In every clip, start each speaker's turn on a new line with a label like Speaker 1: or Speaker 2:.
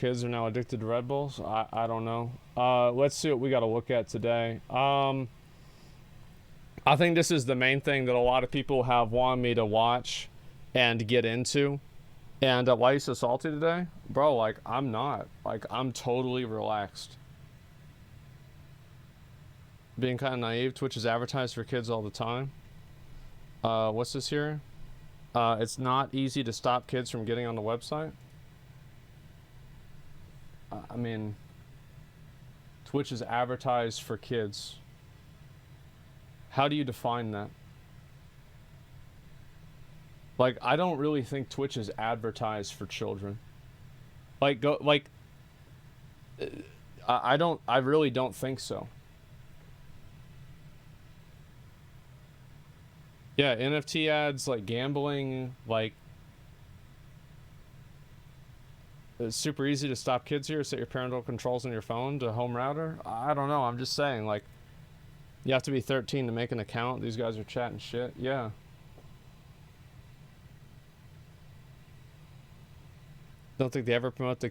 Speaker 1: Kids are now addicted to Red Bulls. I don't know. Let's see what we got to look at today. I think this is the main thing that a lot of people have wanted me to watch and get into. And why are you so salty today? Bro, like, I'm not. Like, I'm totally relaxed. Being kind of naive, Twitch is advertised for kids all the time. What's this here? It's not easy to stop kids from getting on the website. I mean, Twitch is advertised for kids. How do you define that? Like, I don't really think Twitch is advertised for children. Like, I really don't think so. Yeah, NFT ads, like gambling, like, it's super easy to stop kids here. Set your parental controls on your phone to home router. I don't know. I'm just saying, like, you have to be 13 to make an account. These guys are chatting shit. Yeah. Don't think they ever promote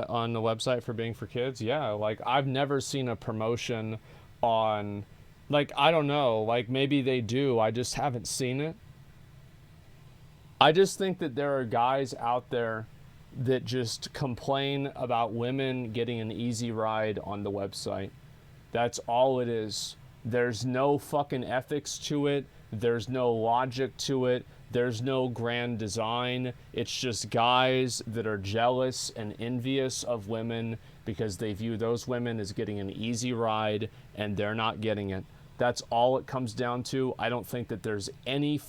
Speaker 1: on the website for being for kids. Yeah, like, I've never seen a promotion on, like, I don't know, like, maybe they do. I just haven't seen it. I just think that there are guys out there that just complain about women getting an easy ride on the website. That's all it is. There's no fucking ethics to it. There's no logic to it. There's no grand design. It's just guys that are jealous and envious of women because they view those women as getting an easy ride and they're not getting it. That's all it comes down to. I don't think that there's any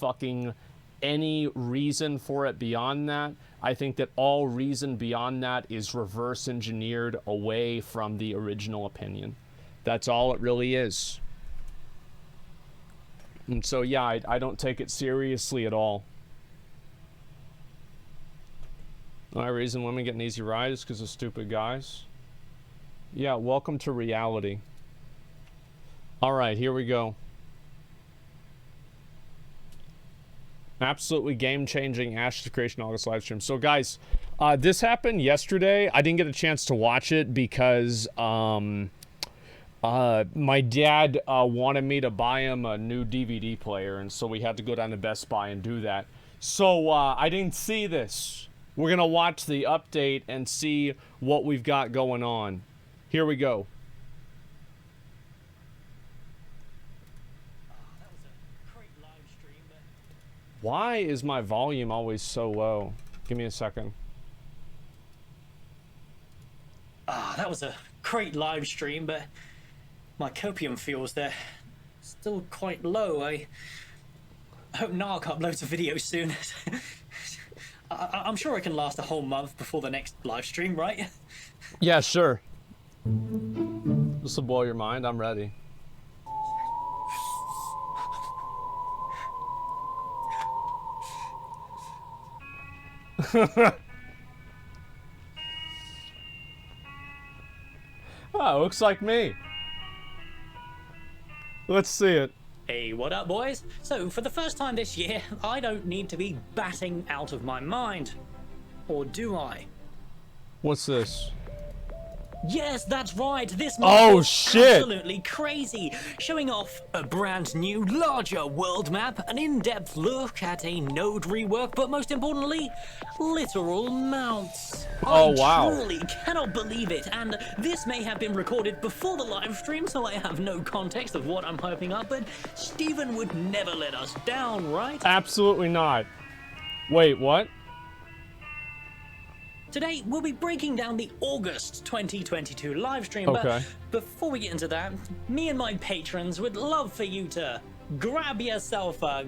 Speaker 1: reason for it beyond that. I think that all reason beyond that is reverse engineered away from the original opinion. That's all it really is. And so, yeah, I don't take it seriously at all. The only reason women get an easy ride is because of stupid guys. Yeah, welcome to reality. All right, here we go. Absolutely game-changing Ashes Creation August live stream. So, guys, this happened yesterday. I didn't get a chance to watch it because my dad wanted me to buy him a new DVD player, and so we had to go down to Best Buy and do that. So I didn't see this. We're gonna watch the update and see what we've got going on. Here we go. Why is my volume always so low? Give me a second.
Speaker 2: That was a great live stream, but my copium fuels, they're still quite low. I hope Narc uploads a video soon. I'm sure I can last a whole month before the next live stream, right?
Speaker 1: Yeah, sure. This will blow your mind. I'm ready. Oh, looks like me. Let's see it.
Speaker 2: Hey, what up, boys? So, for the first time this year, I don't need to be batting out of my mind. Or do I?
Speaker 1: What's this?
Speaker 2: Yes, that's right. This month was
Speaker 1: shit!
Speaker 2: Absolutely crazy. Showing off a brand new, larger world map, an in-depth look at a node rework, but most importantly, literal mounts.
Speaker 1: Oh, wow.
Speaker 2: I truly cannot believe it, and this may have been recorded before the live stream, so I have no context of what I'm hyping up, but Steven would never let us down, right?
Speaker 1: Absolutely not. Wait, what?
Speaker 2: Today, we'll be breaking down the August 2022 live stream,
Speaker 1: Okay.
Speaker 2: but before we get into that, me and my patrons would love for you to grab yourself a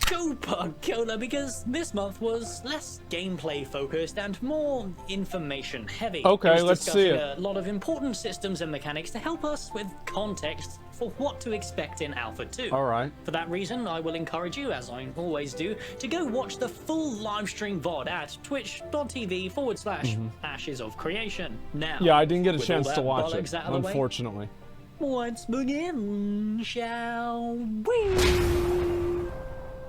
Speaker 2: Coca-Cola, because this month was less gameplay focused and more information heavy.
Speaker 1: Okay, let's see it.
Speaker 2: A lot of important systems and mechanics to help us with context for what to expect in Alpha 2.
Speaker 1: All right.
Speaker 2: For that reason, I will encourage you, as I always do, to go watch the full live stream VOD at twitch.tv/Ashes of Creation. Now,
Speaker 1: Yeah, I didn't get a
Speaker 2: with
Speaker 1: chance
Speaker 2: all
Speaker 1: to
Speaker 2: that
Speaker 1: watch
Speaker 2: bollocks
Speaker 1: it,
Speaker 2: out of the way,
Speaker 1: unfortunately.
Speaker 2: let's begin, shall we?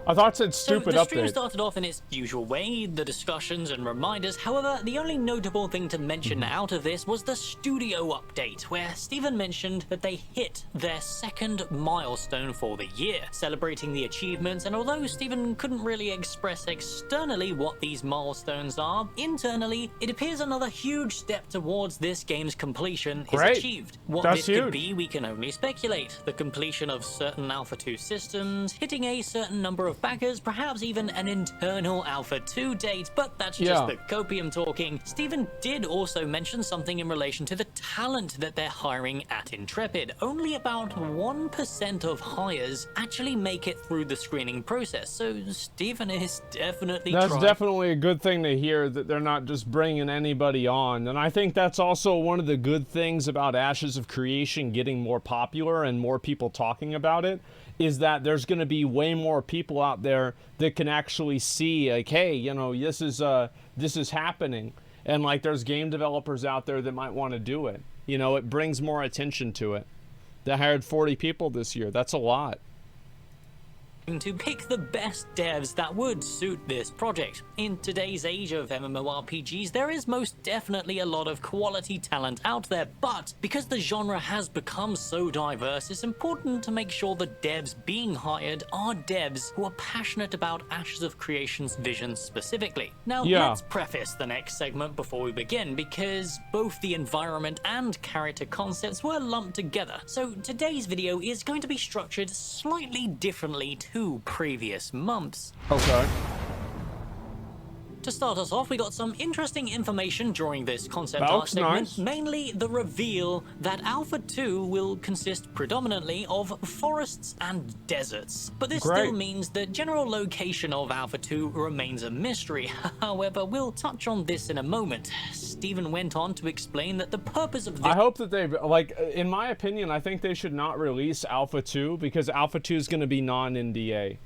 Speaker 1: I thought it said
Speaker 2: So
Speaker 1: stupid
Speaker 2: the stream
Speaker 1: update.
Speaker 2: started off in its usual way, the discussions and reminders. However, the only notable thing to mention out of this was the studio update, where Stephen mentioned that they hit their second milestone for the year, celebrating the achievements. And although Stephen couldn't really express externally what these milestones are, internally, it appears another huge step towards this game's completion is achieved. What
Speaker 1: That's
Speaker 2: this
Speaker 1: huge.
Speaker 2: could be, we can only speculate. The completion of certain Alpha 2 systems, hitting a certain number of backers, perhaps even an internal Alpha 2 date, but that's just the copium talking. Stephen did also mention something in relation to the talent that they're hiring at Intrepid. Only about 1% of hires actually make it through the screening process, so Stephen is definitely
Speaker 1: That's definitely a good thing to hear, that they're not just bringing anybody on. And I think that's also one of the good things about Ashes of Creation getting more popular and more people talking about it, is that there's going to be way more people out there that can actually see, like, hey, you know, this is happening. And like, there's game developers out there that might want to do it. You know, it brings more attention to it. They hired 40 people this year. That's a lot.
Speaker 2: To pick the best devs that would suit this project. In today's age of MMORPGs, there is most definitely a lot of quality talent out there, but because the genre has become so diverse, it's important to make sure the devs being hired are devs who are passionate about Ashes of Creation's vision specifically. Now, let's preface the next segment before we begin, because both the environment and character concepts were lumped together. So today's video is going to be structured slightly differently to previous months.
Speaker 1: Okay.
Speaker 2: To start us off, we got some interesting information during this concept art segment, mainly the reveal that Alpha 2 will consist predominantly of forests and deserts. But this still means the general location of Alpha 2 remains a mystery. However, we'll touch on this in a moment. Stephen went on to explain that the purpose of this—
Speaker 1: I hope that they've, like, in my opinion, I think they should not release Alpha 2, because Alpha 2 is going to be non-NDA.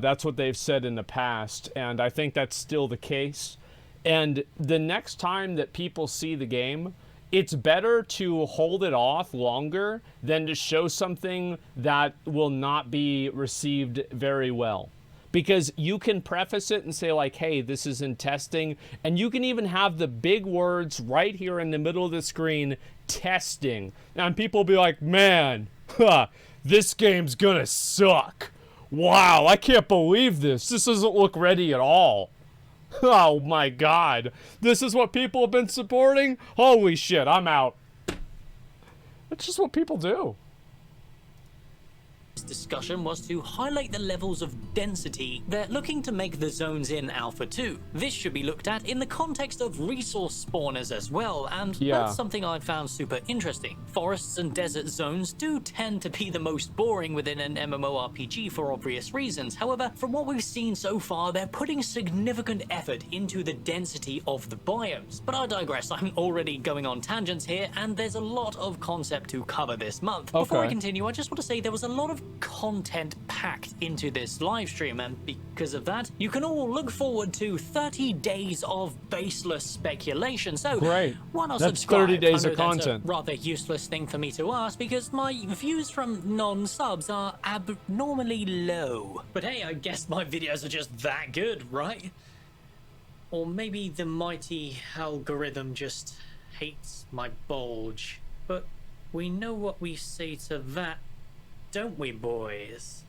Speaker 1: That's what they've said in the past, and I think that's still the case. And the next time that people see the game, it's better to hold it off longer than to show something that will not be received very well. Because you can preface it and say, like, hey, this is in testing, and you can even have the big words right here in the middle of the screen, testing. And people will be like, man, this game's gonna suck. Wow, I can't believe this. This doesn't look ready at all. Oh my god. This is what people have been supporting? Holy shit, I'm out. That's just what people do.
Speaker 2: Discussion was to highlight the levels of density they're looking to make the zones in Alpha 2. This should be looked at in the context of resource spawners as well, and that's something I found super interesting. Forests and desert zones do tend to be the most boring within an MMORPG for obvious reasons. However, from what we've seen so far, they're putting significant effort into the density of the biomes. But I digress, I'm already going on tangents here, and there's a lot of concept to cover this month. Before I continue, I just want to say there was a lot of content packed into this live stream, and because of that, you can all look forward to 30 days of baseless speculation. So why not subscribe?
Speaker 1: 30 days of
Speaker 2: that's
Speaker 1: content.
Speaker 2: a rather useless thing for me to ask, because my views from non-subs are abnormally low. But hey, I guess my videos are just that good, right? Or maybe the mighty algorithm just hates my bulge. But we know what we say to that, don't we, boys?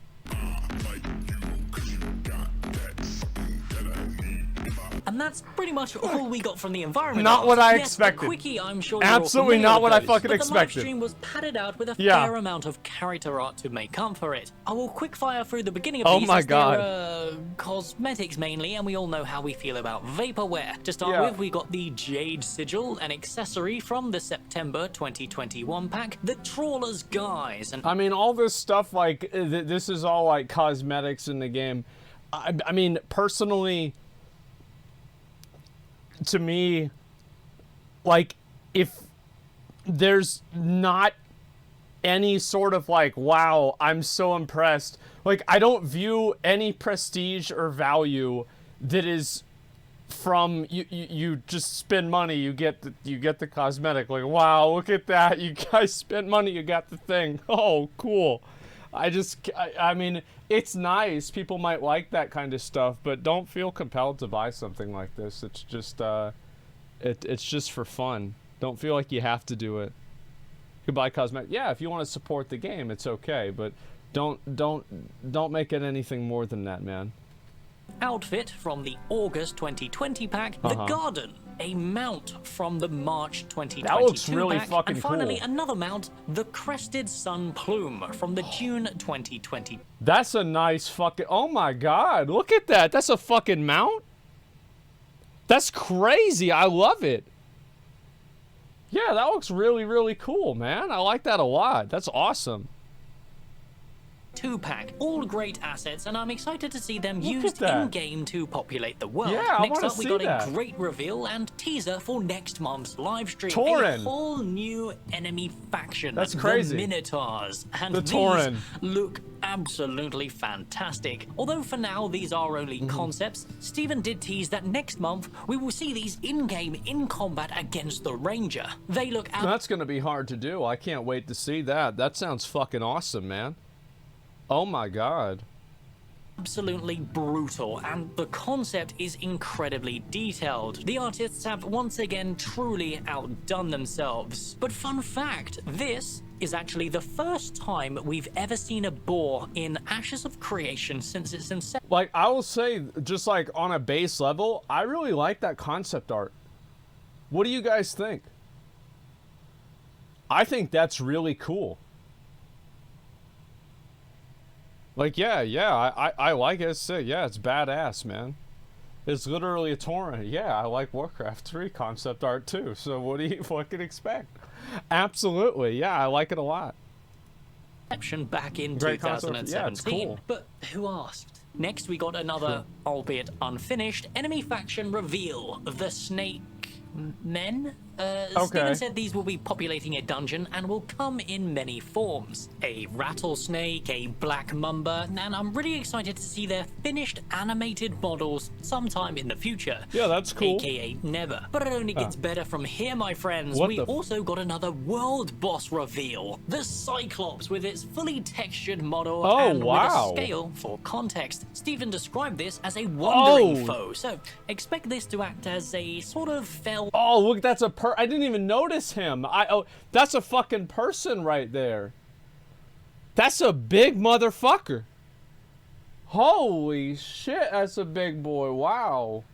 Speaker 2: And that's pretty much all we got from the environment.
Speaker 1: Not what I
Speaker 2: yes,
Speaker 1: expected.
Speaker 2: A quickie, I'm sure
Speaker 1: absolutely not what I fucking
Speaker 2: but
Speaker 1: expected.
Speaker 2: The live stream was padded out with a fair amount of character art to make up for it. I will quickfire through the beginning of these.
Speaker 1: My
Speaker 2: as
Speaker 1: god.
Speaker 2: They're, cosmetics mainly, and we all know how we feel about vaporware. To start with, we got the Jade Sigil, an accessory from the September 2021 pack, the Trawler's Guise. And
Speaker 1: I mean, all this stuff, like, this is all like cosmetics in the game. I mean, personally, to me, like, if there's not any sort of like, wow, I'm so impressed, like, I don't view any prestige or value that is from you just spend money, you get the cosmetic, like, wow, look at that, you guys spent money, you got the thing, oh cool. I mean, it's nice. People might like that kind of stuff, but don't feel compelled to buy something like this. It's just, it's just for fun. Don't feel like you have to do it. You can buy cosmetic. Yeah, if you want to support the game, it's okay, but don't make it anything more than that, man.
Speaker 2: Outfit from the August 2020 pack, the Garden. A mount from the March 2022
Speaker 1: that looks really
Speaker 2: pack,
Speaker 1: fucking
Speaker 2: and finally
Speaker 1: cool.
Speaker 2: another mount, the Crested Sun Plume from the June 2020.
Speaker 1: That's a nice fucking... Oh my god, look at that. That's a fucking mount? That's crazy. I love it. Yeah, that looks really, really cool, man. I like that a lot. That's awesome.
Speaker 2: 2-pack, all great assets, and I'm excited to see them used in-game to populate the world.
Speaker 1: Yeah, I
Speaker 2: Next
Speaker 1: wanna
Speaker 2: up, we
Speaker 1: see
Speaker 2: got
Speaker 1: that.
Speaker 2: a great reveal and teaser for next month's live stream.
Speaker 1: Tauren.
Speaker 2: A whole new enemy faction.
Speaker 1: That's crazy.
Speaker 2: The Minotaurs. And
Speaker 1: The
Speaker 2: these
Speaker 1: Tauren.
Speaker 2: look absolutely fantastic. Although for now, these are only concepts, Steven did tease that next month, we will see these in-game, in combat against the Ranger. They look
Speaker 1: That's gonna be hard to do. I can't wait to see that. That sounds fucking awesome, man. Oh my god.
Speaker 2: absolutely brutal, and the concept is incredibly detailed. The artists have once again truly outdone themselves. But fun fact, this is actually the first time we've ever seen a boar in Ashes of Creation since its inception.
Speaker 1: Like, I will say, just like on a base level, I really like that concept art. What do you guys think? I think that's really cool. Like, yeah, I like it. It's sick. Yeah, it's badass, man. It's literally a torrent. Yeah, I like Warcraft 3 concept art too. So what do you fucking expect? Absolutely. Yeah, I like it a lot.
Speaker 2: Back in
Speaker 1: Great concept.
Speaker 2: 2017.
Speaker 1: Yeah, it's cool.
Speaker 2: But who asked? Next, we got another, albeit unfinished, enemy faction reveal. The Snake Men? Steven said these will be populating a dungeon and will come in many forms. A rattlesnake, a black mamba, and I'm really excited to see their finished animated models sometime in the future.
Speaker 1: Yeah, that's cool.
Speaker 2: AKA never. But it only gets better from here, my friends.
Speaker 1: What
Speaker 2: We
Speaker 1: the
Speaker 2: also got another world boss reveal. The Cyclops with its fully textured model
Speaker 1: Oh,
Speaker 2: and
Speaker 1: wow.
Speaker 2: with a scale. For context, Steven described this as a wandering foe. So expect this to act as a sort of fell.
Speaker 1: Oh, look, that's a I didn't even notice him. That's a fucking person right there. That's a big motherfucker. Holy shit, that's a big boy. Wow.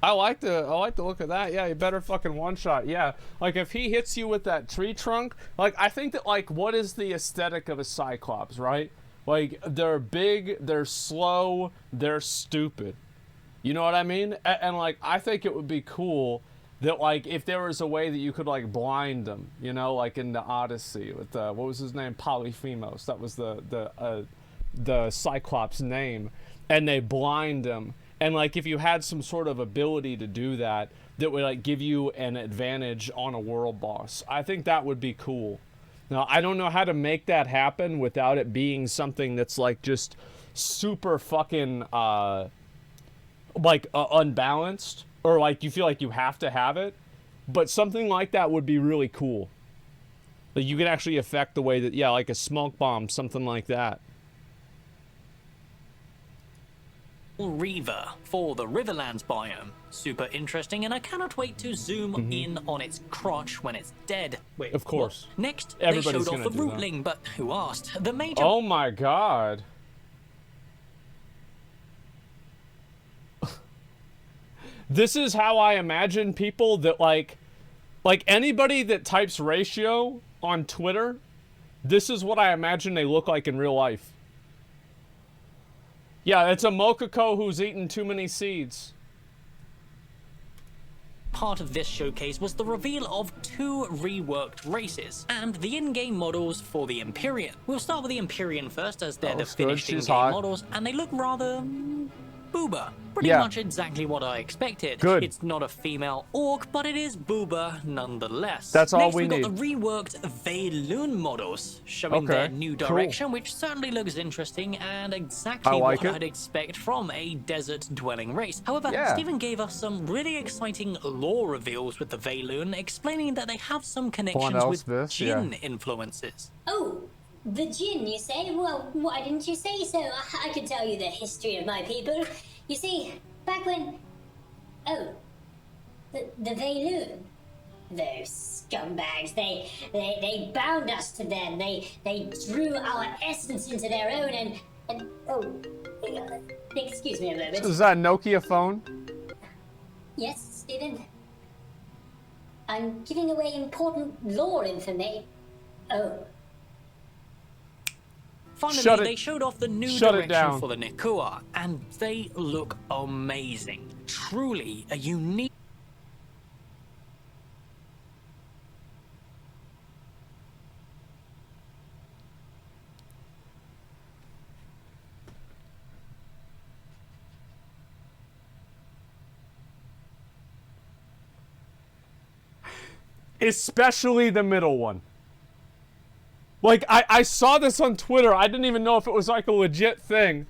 Speaker 1: I like the look of that. Yeah, you better fucking one shot. Yeah. Like if he hits you with that tree trunk, like I think that like what is the aesthetic of a Cyclops, right? Like they're big, they're slow, they're stupid. You know what I mean? And like I think it would be cool that like if there was a way that you could like blind them, you know, like in the Odyssey with what was his name, Polyphemus. That was the Cyclops name, and they blind him. And like if you had some sort of ability to do that, that would like give you an advantage on a world boss, I think that would be cool. Now I don't know how to make that happen without it being something that's like just super fucking unbalanced. Or like you feel like you have to have it, but something like that would be really cool. Like you can actually affect the way that, yeah, like a smoke bomb, something like that.
Speaker 2: Reaver for the Riverlands biome. Super interesting, and I cannot wait to zoom in on its crotch when it's dead. Wait,
Speaker 1: of course.
Speaker 2: What? Next,
Speaker 1: Everybody's
Speaker 2: they showed
Speaker 1: gonna
Speaker 2: off the
Speaker 1: do that.
Speaker 2: rootling, but who asked? The major.
Speaker 1: Oh my god. This is how I imagine people that like anybody that types ratio on Twitter, this is what I imagine they look like in real life. Yeah, it's a Mokoko who's eaten too many seeds.
Speaker 2: Part of this showcase was the reveal of 2 reworked races and the in-game models for the Empyrean. We'll start with the Empyrean first, as they're the finished in-game models, and they look rather booba. Pretty much exactly what I expected.
Speaker 1: Good.
Speaker 2: It's not a female orc, but it is booba nonetheless.
Speaker 1: That's all
Speaker 2: Next,
Speaker 1: we
Speaker 2: got
Speaker 1: need.
Speaker 2: the reworked Veyloon models, showing their new direction, which certainly looks interesting and exactly what I'd expect from a desert-dwelling race. However, Steven gave us some really exciting lore reveals with the Veyloon, explaining that they have some connections with Jinn influences.
Speaker 3: Oh, The Jinn, you say? Well, why didn't you say so? I could tell you the history of my people. You see, back when... Oh, the Veyloon. Those scumbags, they bound us to them. They drew our essence into their own and oh, excuse me a moment.
Speaker 1: Is that a Nokia phone?
Speaker 3: Yes, Stephen? I'm giving away important lore information. Oh.
Speaker 2: Finally, they showed off the new direction for the Nikua, and they look amazing. Truly a unique...
Speaker 1: Especially the middle one. Like, I saw this on Twitter. I didn't even know if it was like a legit thing.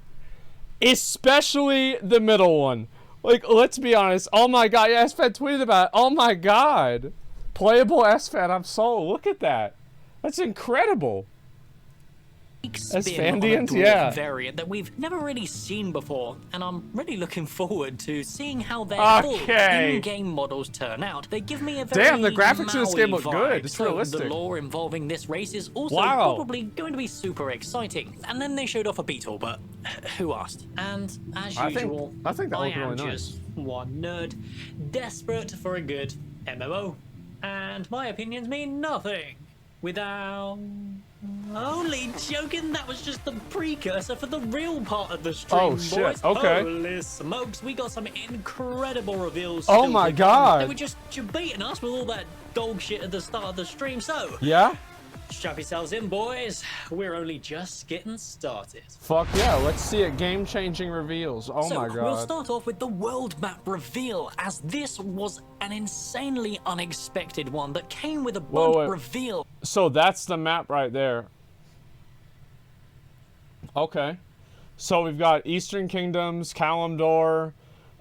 Speaker 1: Especially the middle one. Like, let's be honest. Oh my god, yeah, SFAD tweeted about it. Oh my god. Playable SFAD, I'm sold. Look at that. That's incredible.
Speaker 2: Asmongold, yeah, variant that we've never really seen before, and I'm really looking forward to seeing how their full in-game models turn out. They give me a very
Speaker 1: the graphics in this game look good. It's realistic.
Speaker 2: The lore involving this race is also probably going to be super exciting. And then they showed off a beetle, but who asked? And as usual,
Speaker 1: I think that looked really
Speaker 2: just one nerd, desperate for a good MMO, and my opinions mean nothing without... Only joking, that was just the precursor for the real part of the stream,
Speaker 1: oh, shit.
Speaker 2: boys.
Speaker 1: Okay.
Speaker 2: Holy smokes, we got some incredible reveals.
Speaker 1: Oh my god.
Speaker 2: They were just beating us with all that dog shit at the start of the stream, so...
Speaker 1: Yeah?
Speaker 2: Strap yourselves in, boys. We're only just getting started.
Speaker 1: Fuck yeah, let's see it. Game-changing reveals. Oh my god.
Speaker 2: We'll start off with the world map reveal, as this was an insanely unexpected one that came with a bump reveal.
Speaker 1: So that's the map right there. Okay. So we've got Eastern Kingdoms, Kalimdor,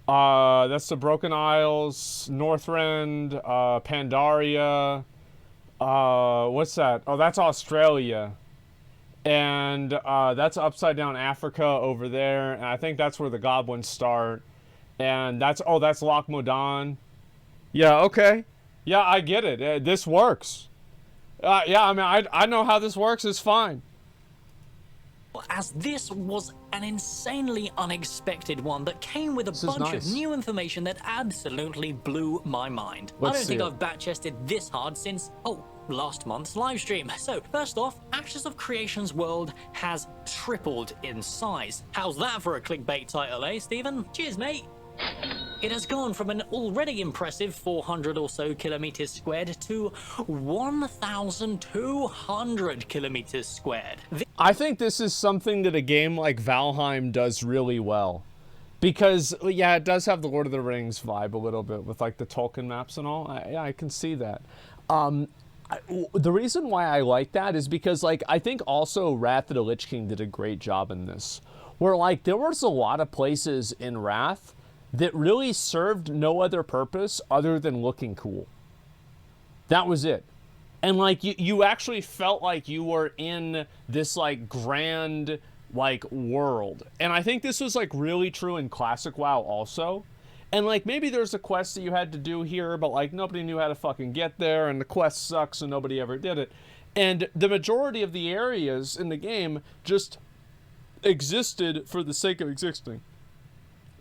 Speaker 1: that's the Broken Isles, Northrend, Pandaria, what's that? Oh, that's Australia. And that's Upside Down Africa over there, and I think that's where the goblins start. And that's Loch Modan. Yeah, okay. Yeah, I get it. This works. Yeah, I mean, I know how this works. It's fine.
Speaker 2: As this was an insanely unexpected one that came with a bunch of new information that absolutely blew my mind. I don't think I've bat-chested this hard since, last month's livestream. So, first off, Ashes of Creation's world has tripled in size. How's that for a clickbait title, eh, Stephen? Cheers, mate. It has gone from an already impressive 400 or so kilometers squared to 1,200 kilometers squared.
Speaker 1: I think this is something that a game like Valheim does really well. Because, yeah, it does have the Lord of the Rings vibe a little bit with, like, the Tolkien maps and all. I can see that. The reason why I like that is because, like, I think also Wrath of the Lich King did a great job in this. Where, like, there was a lot of places in Wrath that really served no other purpose other than looking cool. That was it. And, like, you actually felt like you were in this, like, grand, like, world. And I think this was, like, really true in Classic WoW also. And, like, maybe there's a quest that you had to do here, but, like, nobody knew how to fucking get there, and the quest sucks, and nobody ever did it. And the majority of the areas in the game just existed for the sake of existing.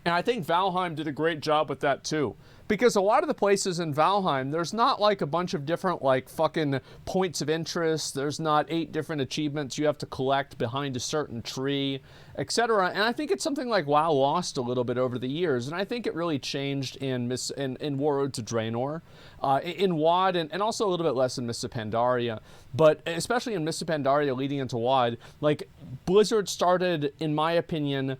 Speaker 1: And I think Valheim did a great job with that too. Because a lot of the places in Valheim, there's not like a bunch of different like fucking points of interest. There's not 8 different achievements you have to collect behind a certain tree, etc. And I think it's something like WoW lost a little bit over the years. And I think it really changed in War Road to Draenor, in WoD, and also a little bit less in Mists of Pandaria. But especially in Mists of Pandaria leading into WoD, like Blizzard started, in my opinion,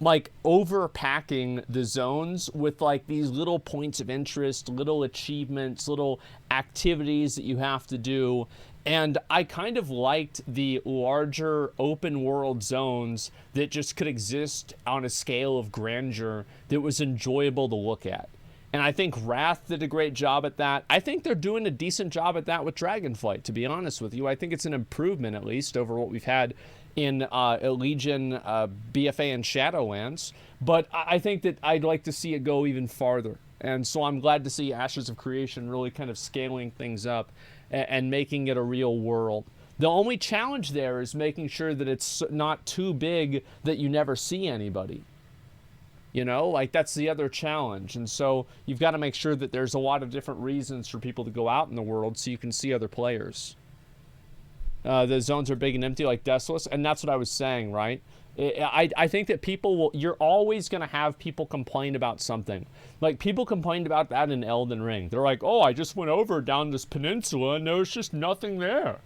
Speaker 1: like overpacking the zones with like these little points of interest, little achievements, little activities that you have to do. And I kind of liked the larger open world zones that just could exist on a scale of grandeur that was enjoyable to look at. And I think Wrath did a great job at that. I think they're doing a decent job at that with Dragonflight, to be honest with you. I think it's an improvement, at least, over what we've had in Legion, BFA, and Shadowlands. But I think that I'd like to see it go even farther. And so I'm glad to see Ashes of Creation really kind of scaling things up and making it a real world. The only challenge there is making sure that it's not too big that you never see anybody. You know, like that's the other challenge. And so you've got to make sure that there's a lot of different reasons for people to go out in the world so you can see other players. The zones are big and empty like Desolus, and that's what I was saying, right? I think that people will, you're always going to have people complain about something. Like, people complained about that in Elden Ring. They're like, oh, I just went over down this peninsula and there's just nothing there.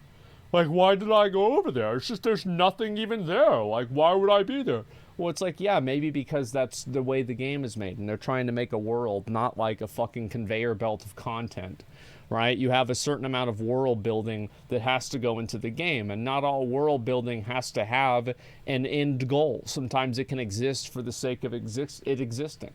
Speaker 1: Like, why did I go over there? It's just there's nothing even there. Like, why would I be there? Well, it's like, yeah, maybe because that's the way the game is made, and they're trying to make a world, not like a fucking conveyor belt of content, right? You have a certain amount of world building that has to go into the game, and not all world building has to have an end goal. Sometimes it can exist for the sake of it existing.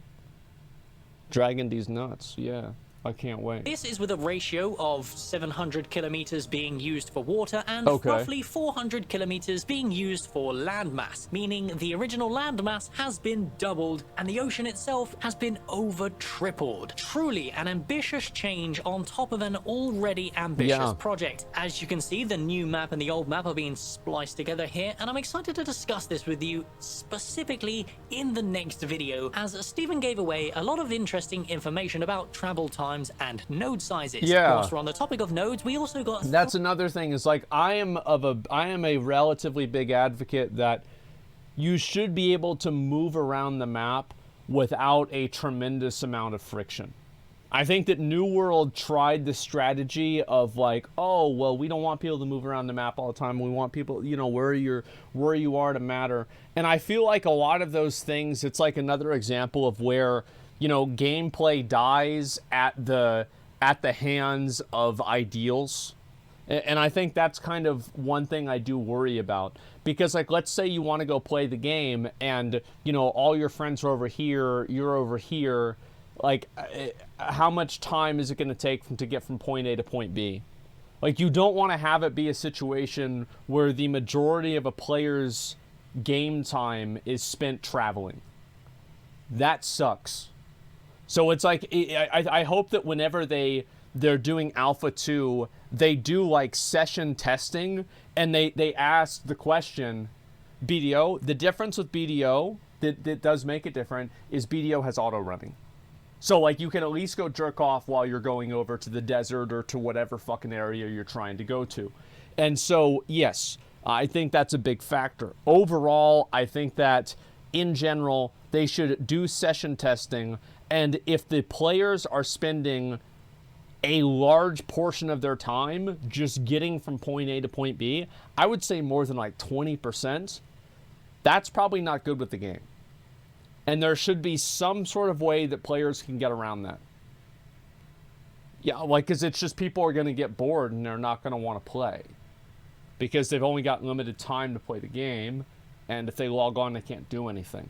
Speaker 1: Dragon D's nuts, yeah. I can't wait.
Speaker 2: This is with a ratio of 700 kilometers being used for water and
Speaker 1: Okay.
Speaker 2: roughly 400 kilometers being used for landmass, meaning the original landmass has been doubled and the ocean itself has been over tripled. Truly an ambitious change on top of an already ambitious project. As you can see, the new map and the old map are being spliced together here, and I'm excited to discuss this with you specifically in the next video, as Stephen gave away a lot of interesting information about travel time and node sizes.
Speaker 1: Yeah.
Speaker 2: Whilst we're on the topic of nodes, we also got...
Speaker 1: That's another thing, is like, I am a relatively big advocate that you should be able to move around the map without a tremendous amount of friction. I think that New World tried the strategy of like, oh, well, we don't want people to move around the map all the time. We want people, you know, where you are to matter. And I feel like a lot of those things, it's like another example of where, you know, gameplay dies at the hands of ideals. And I think that's kind of one thing I do worry about. Because, like, let's say you want to go play the game and, you know, all your friends are over here, you're over here. Like, how much time is it going to take to get from point A to point B? Like, you don't want to have it be a situation where the majority of a player's game time is spent traveling. That sucks. So it's like, I hope that whenever they're doing Alpha 2, they do like session testing, and they ask the question, BDO, the difference with BDO that does make it different is BDO has auto running. So like you can at least go jerk off while you're going over to the desert or to whatever fucking area you're trying to go to. And so, yes, I think that's a big factor. Overall, I think that in general, they should do session testing. And if the players are spending a large portion of their time just getting from point A to point B, I would say more than like 20%, that's probably not good with the game. And there should be some sort of way that players can get around that. Yeah, like, because it's just people are going to get bored and they're not going to want to play. Because they've only got limited time to play the game, and if they log on, they can't do anything.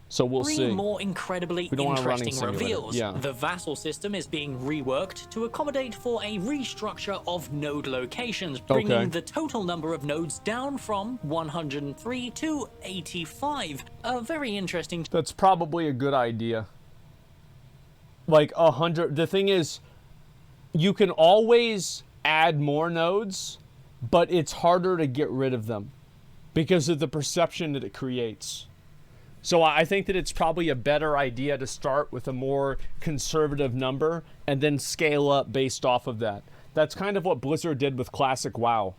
Speaker 1: So we'll see.
Speaker 2: Three more incredibly interesting reveals.
Speaker 1: Yeah.
Speaker 2: The vassal system is being reworked to accommodate for a restructure of node locations, bringing the total number of nodes down from 103 to 85. A very interesting...
Speaker 1: That's probably a good idea. Like 100... The thing is, you can always add more nodes, but it's harder to get rid of them because of the perception that it creates. So I think that it's probably a better idea to start with a more conservative number and then scale up based off of that. That's kind of what Blizzard did with classic WoW.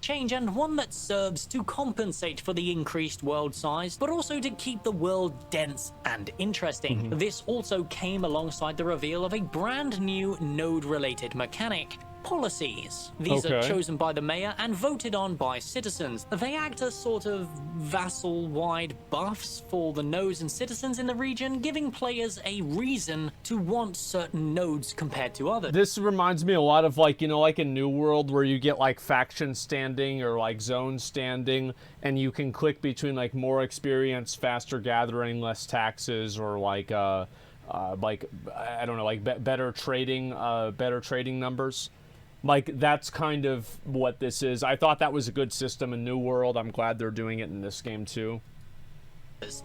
Speaker 2: Change, and one that serves to compensate for the increased world size, but also to keep the world dense and interesting. This also came alongside the reveal of a brand new node-related mechanic. policies. These are
Speaker 1: Okay.
Speaker 2: chosen by the mayor and voted on by citizens. They act as sort of vassal-wide buffs for the nodes and citizens in the region, giving players a reason to want certain nodes compared to others.
Speaker 1: This reminds me a lot of, like, you know, like in New World, where you get like faction standing or like zone standing, and you can click between like more experience, faster gathering, less taxes, or like I don't know, like better trading numbers. Like, that's kind of what this is. I thought that was a good system in New World. I'm glad they're doing it in this game too.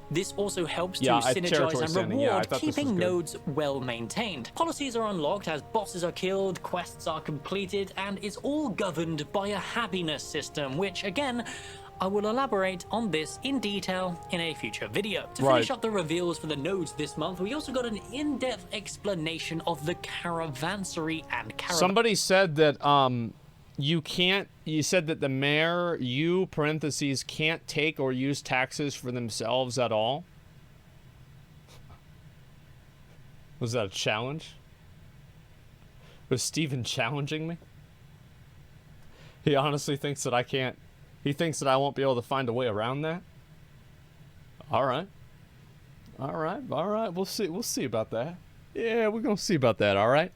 Speaker 2: This also helps to
Speaker 1: territory
Speaker 2: synergize and
Speaker 1: standing, yeah, I
Speaker 2: reward
Speaker 1: thought this was
Speaker 2: keeping
Speaker 1: good.
Speaker 2: nodes well maintained. Policies are unlocked as bosses are killed, quests are completed, and it's all governed by a happiness system, which again, I will elaborate on this in detail in a future video. To finish
Speaker 1: Right.
Speaker 2: up the reveals for the nodes this month, we also got an in-depth explanation of the caravansary and caravan.
Speaker 1: Somebody said that you said that the mayor, parentheses, can't take or use taxes for themselves at all. Was that a challenge? Was Steven challenging me? He honestly thinks that I can't. He thinks that I won't be able to find a way around that. All right. We'll see about that. Yeah, we're gonna see about that. All right.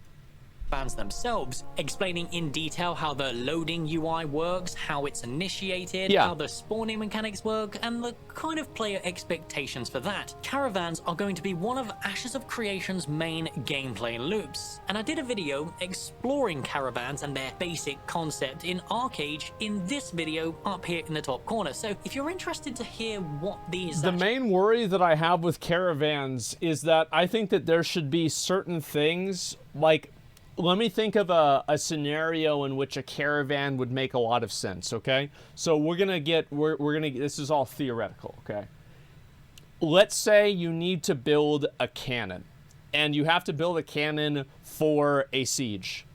Speaker 2: Fans themselves, explaining in detail how the loading UI works, how it's initiated,
Speaker 1: Yeah.
Speaker 2: how the spawning mechanics work, and the kind of player expectations for that. Caravans are going to be one of Ashes of Creation's main gameplay loops, and I did a video exploring caravans and their basic concept in Arcade in this video up here in the top corner. So if you're interested to hear what these
Speaker 1: The main worry that I have with caravans is that I think that there should be certain things, like, let me think of a scenario in which a caravan would make a lot of sense, okay? So we're gonna get, this is all theoretical, okay? Let's say you need to build a cannon, and you have to build a cannon for a siege.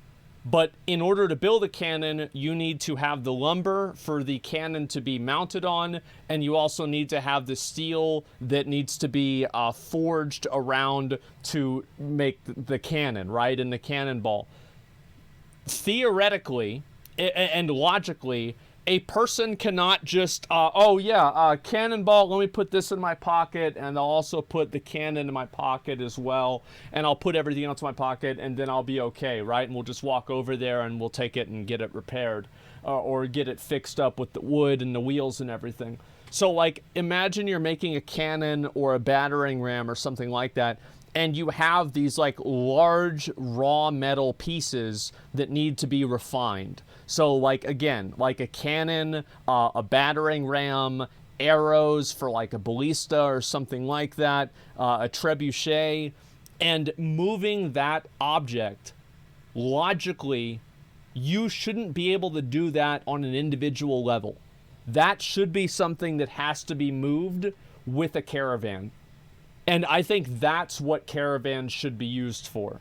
Speaker 1: But in order to build a cannon, you need to have the lumber for the cannon to be mounted on, and you also need to have the steel that needs to be forged around to make the cannon, right? And the cannonball. Theoretically and logically, a person cannot just, cannonball, let me put this in my pocket, and I'll also put the cannon in my pocket as well, and I'll put everything else in my pocket, and then I'll be okay, right? And we'll just walk over there and we'll take it and get it repaired, or get it fixed up with the wood and the wheels and everything. So, like, imagine you're making a cannon or a battering ram or something like that, and you have these, like, large raw metal pieces that need to be refined. So, like, again, like a cannon, a battering ram, arrows for, like, a ballista or something like that, a trebuchet, and moving that object, logically, you shouldn't be able to do that on an individual level. That should be something that has to be moved with a caravan. And I think that's what caravans should be used for.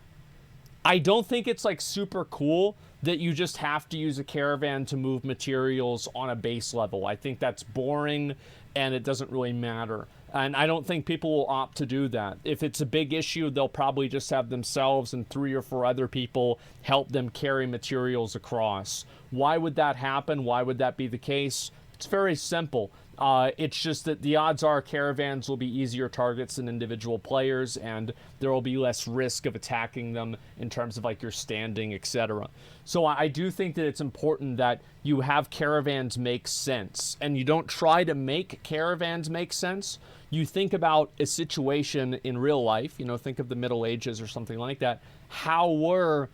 Speaker 1: I don't think it's, like, super cool that you just have to use a caravan to move materials on a base level. I think that's boring and it doesn't really matter. And I don't think people will opt to do that. If it's a big issue, they'll probably just have themselves and 3 or 4 other people help them carry materials across. Why would that happen? Why would that be the case? It's very simple. It's just that the odds are caravans will be easier targets than individual players, and there will be less risk of attacking them in terms of, like, your standing, etc. So I do think that it's important that you have caravans make sense, and you don't try to make caravans make sense. You think about a situation in real life, you know, think of the Middle Ages or something like that. How were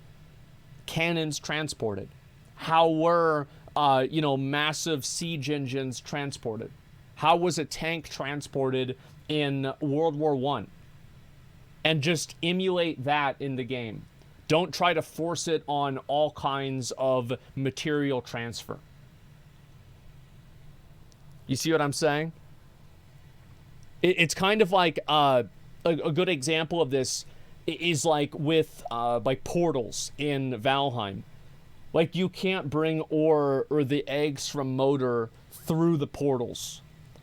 Speaker 1: cannons transported? How were massive siege engines transported? How was a tank transported in World War I? And just emulate that in the game. Don't try to force it on all kinds of material transfer. You see what I'm saying? It's kind of like a good example of this is like with like portals in Valheim. Like, you can't bring ore or the eggs from Moder through the portals.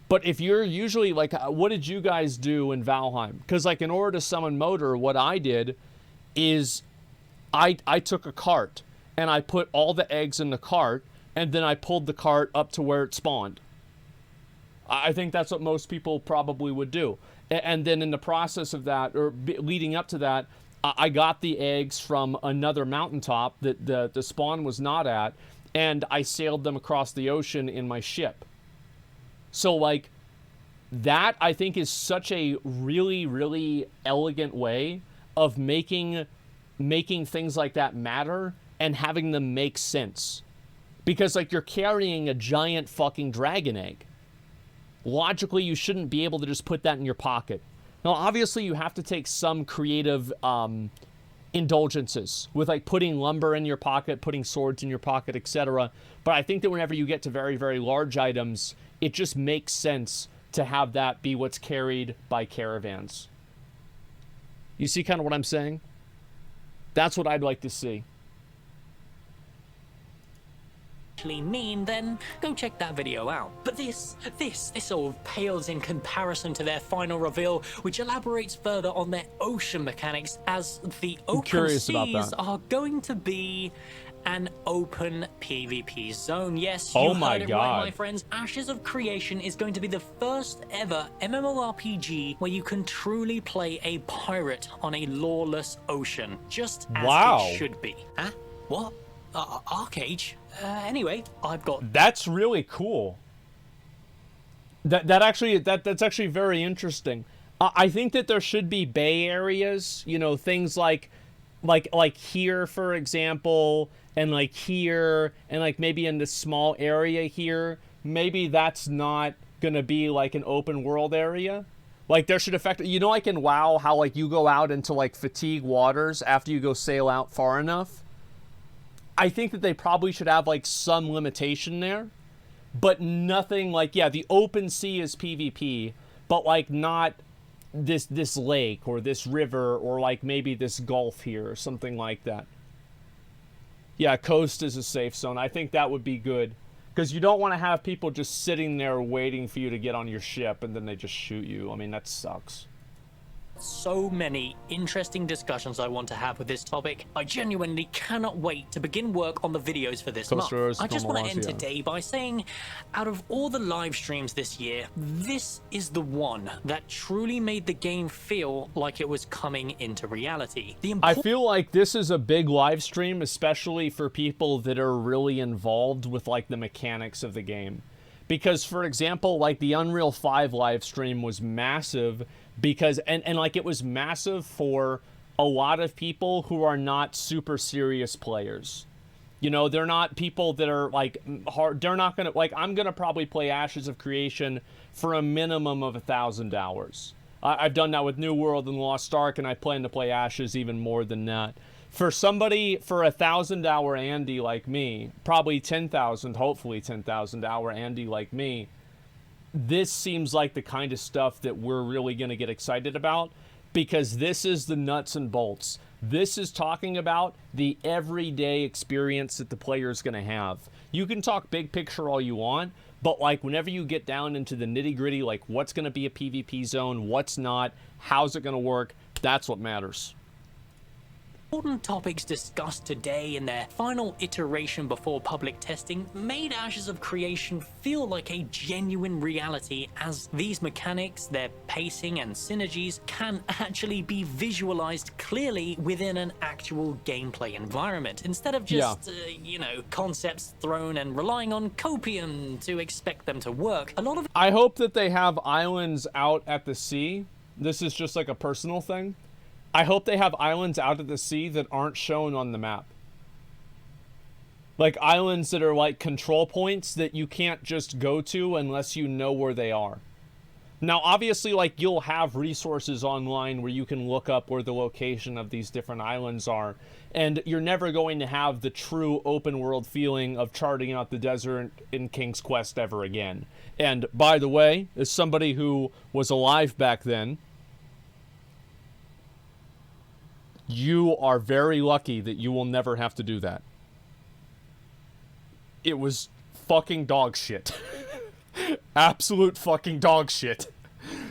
Speaker 1: But if you're usually, like, what did you guys do in Valheim? Because, like, in order to summon Moder, what I did is I took a cart and I put all the eggs in the cart, and then I pulled the cart up to where it spawned. I think that's what most people probably would do. And then in the process of that, or leading up to that, I got the eggs from another mountaintop that the spawn was not at, and I sailed them across the ocean in my ship. So, like, that, I think, is such a really, really elegant way of making things like that matter and having them make sense. Because, like, you're carrying a giant fucking dragon egg. Logically, you shouldn't be able to just put that in your pocket. Now, obviously, you have to take some creative indulgences with, like, putting lumber in your pocket, putting swords in your pocket, etc. But I think that whenever you get to very, very large items, it just makes sense to have that be what's carried by caravans. You see kind of what I'm saying? That's what I'd like to see.
Speaker 2: Mean, then go check that video out. But this all pales in comparison to their final reveal, which elaborates further on their ocean mechanics, as the open seas are going to be an open PvP zone. Yes, you heard it right, my friends. Ashes of Creation is going to be the first ever MMORPG where you can truly play a pirate on a lawless ocean, just as it should be. Huh? What? Arcade? Anyway, I've got...
Speaker 1: That's really cool. That's actually very interesting. I think that there should be bay areas, you know, things like here, for example, and like here, and like maybe in this small area here. Maybe that's not gonna be like an open world area. Like, there should affect, you know, like in WoW, how like you go out into like fatigue waters after you go sail out far enough. I think that they probably should have like some limitation there, but nothing like, yeah, the open sea is PvP, but like not this lake or this river or like maybe this gulf here or something like that. Yeah, coast is a safe zone. I think that would be good, because you don't want to have people just sitting there waiting for you to get on your ship and then they just shoot you. I mean, that sucks.
Speaker 2: So many interesting discussions I want to have with this topic. I genuinely cannot wait to begin work on the videos for this month. I just want to end today by saying, out of all the live streams this year, this is the one that truly made the game feel like it was coming into reality.
Speaker 1: I feel like this is a big live stream, especially for people that are really involved with like the mechanics of the game. Because, for example, like the Unreal 5 live stream was massive because, and like it was massive for a lot of people who are not super serious players. You know, they're not people that are like hard, they're not gonna, like, I'm gonna probably play Ashes of Creation for a minimum of 1,000 hours. I've done that with New World and Lost Ark, and I plan to play Ashes even more than that. For somebody, for 1,000 hour Andy like me, probably 10,000, hopefully 10,000 hour Andy like me, this seems like the kind of stuff that we're really going to get excited about, because this is the nuts and bolts. This is talking about the everyday experience that the player is going to have. You can talk big picture all you want, but like whenever you get down into the nitty gritty, like what's going to be a PvP zone, what's not, how's it going to work, that's what matters.
Speaker 2: Important topics discussed today in their final iteration before public testing made Ashes of Creation feel like a genuine reality, as these mechanics, their pacing and synergies can actually be visualized clearly within an actual gameplay environment, instead of just, you know, concepts thrown and relying on copium to expect them to work.
Speaker 1: I hope that they have islands out at the sea. This is just like a personal thing. I hope they have islands out at the sea that aren't shown on the map. Like islands that are like control points that you can't just go to unless you know where they are. Now, obviously, like you'll have resources online where you can look up where the location of these different islands are. And you're never going to have the true open world feeling of charting out the desert in King's Quest ever again. And by the way, as somebody who was alive back then, you are very lucky that you will never have to do that. It was fucking dog shit. Absolute fucking dog shit.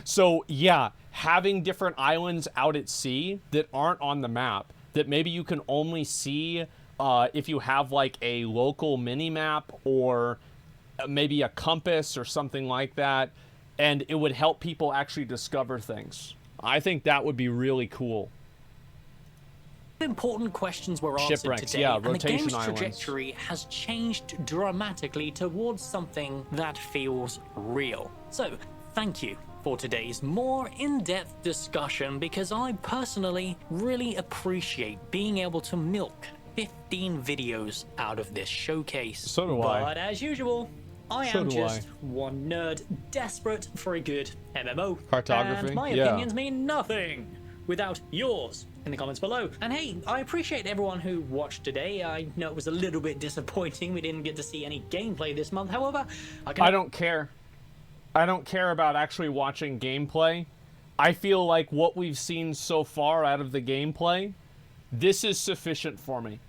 Speaker 1: So yeah, having different islands out at sea that aren't on the map, that maybe you can only see if you have like a local mini map or maybe a compass or something like that, and it would help people actually discover things. I think that would be really cool.
Speaker 2: Important questions were answered
Speaker 1: Shipwrecks,
Speaker 2: today,
Speaker 1: yeah,
Speaker 2: and the
Speaker 1: rotation
Speaker 2: game's
Speaker 1: islands.
Speaker 2: trajectory has changed dramatically towards something that feels real. So, thank you for today's more in-depth discussion, because I personally really appreciate being able to milk 15 videos out of this showcase.
Speaker 1: So do I.
Speaker 2: But as usual, I
Speaker 1: So
Speaker 2: am
Speaker 1: do
Speaker 2: just one nerd desperate for a good MMO.
Speaker 1: Cartography,
Speaker 2: And my
Speaker 1: yeah.
Speaker 2: opinions mean nothing without yours in the comments below. And hey, I appreciate everyone who watched today. I know it was a little bit disappointing we didn't get to see any gameplay this month. However,
Speaker 1: I don't care. I don't care about actually watching gameplay. I feel like what we've seen so far out of the gameplay, this is sufficient for me.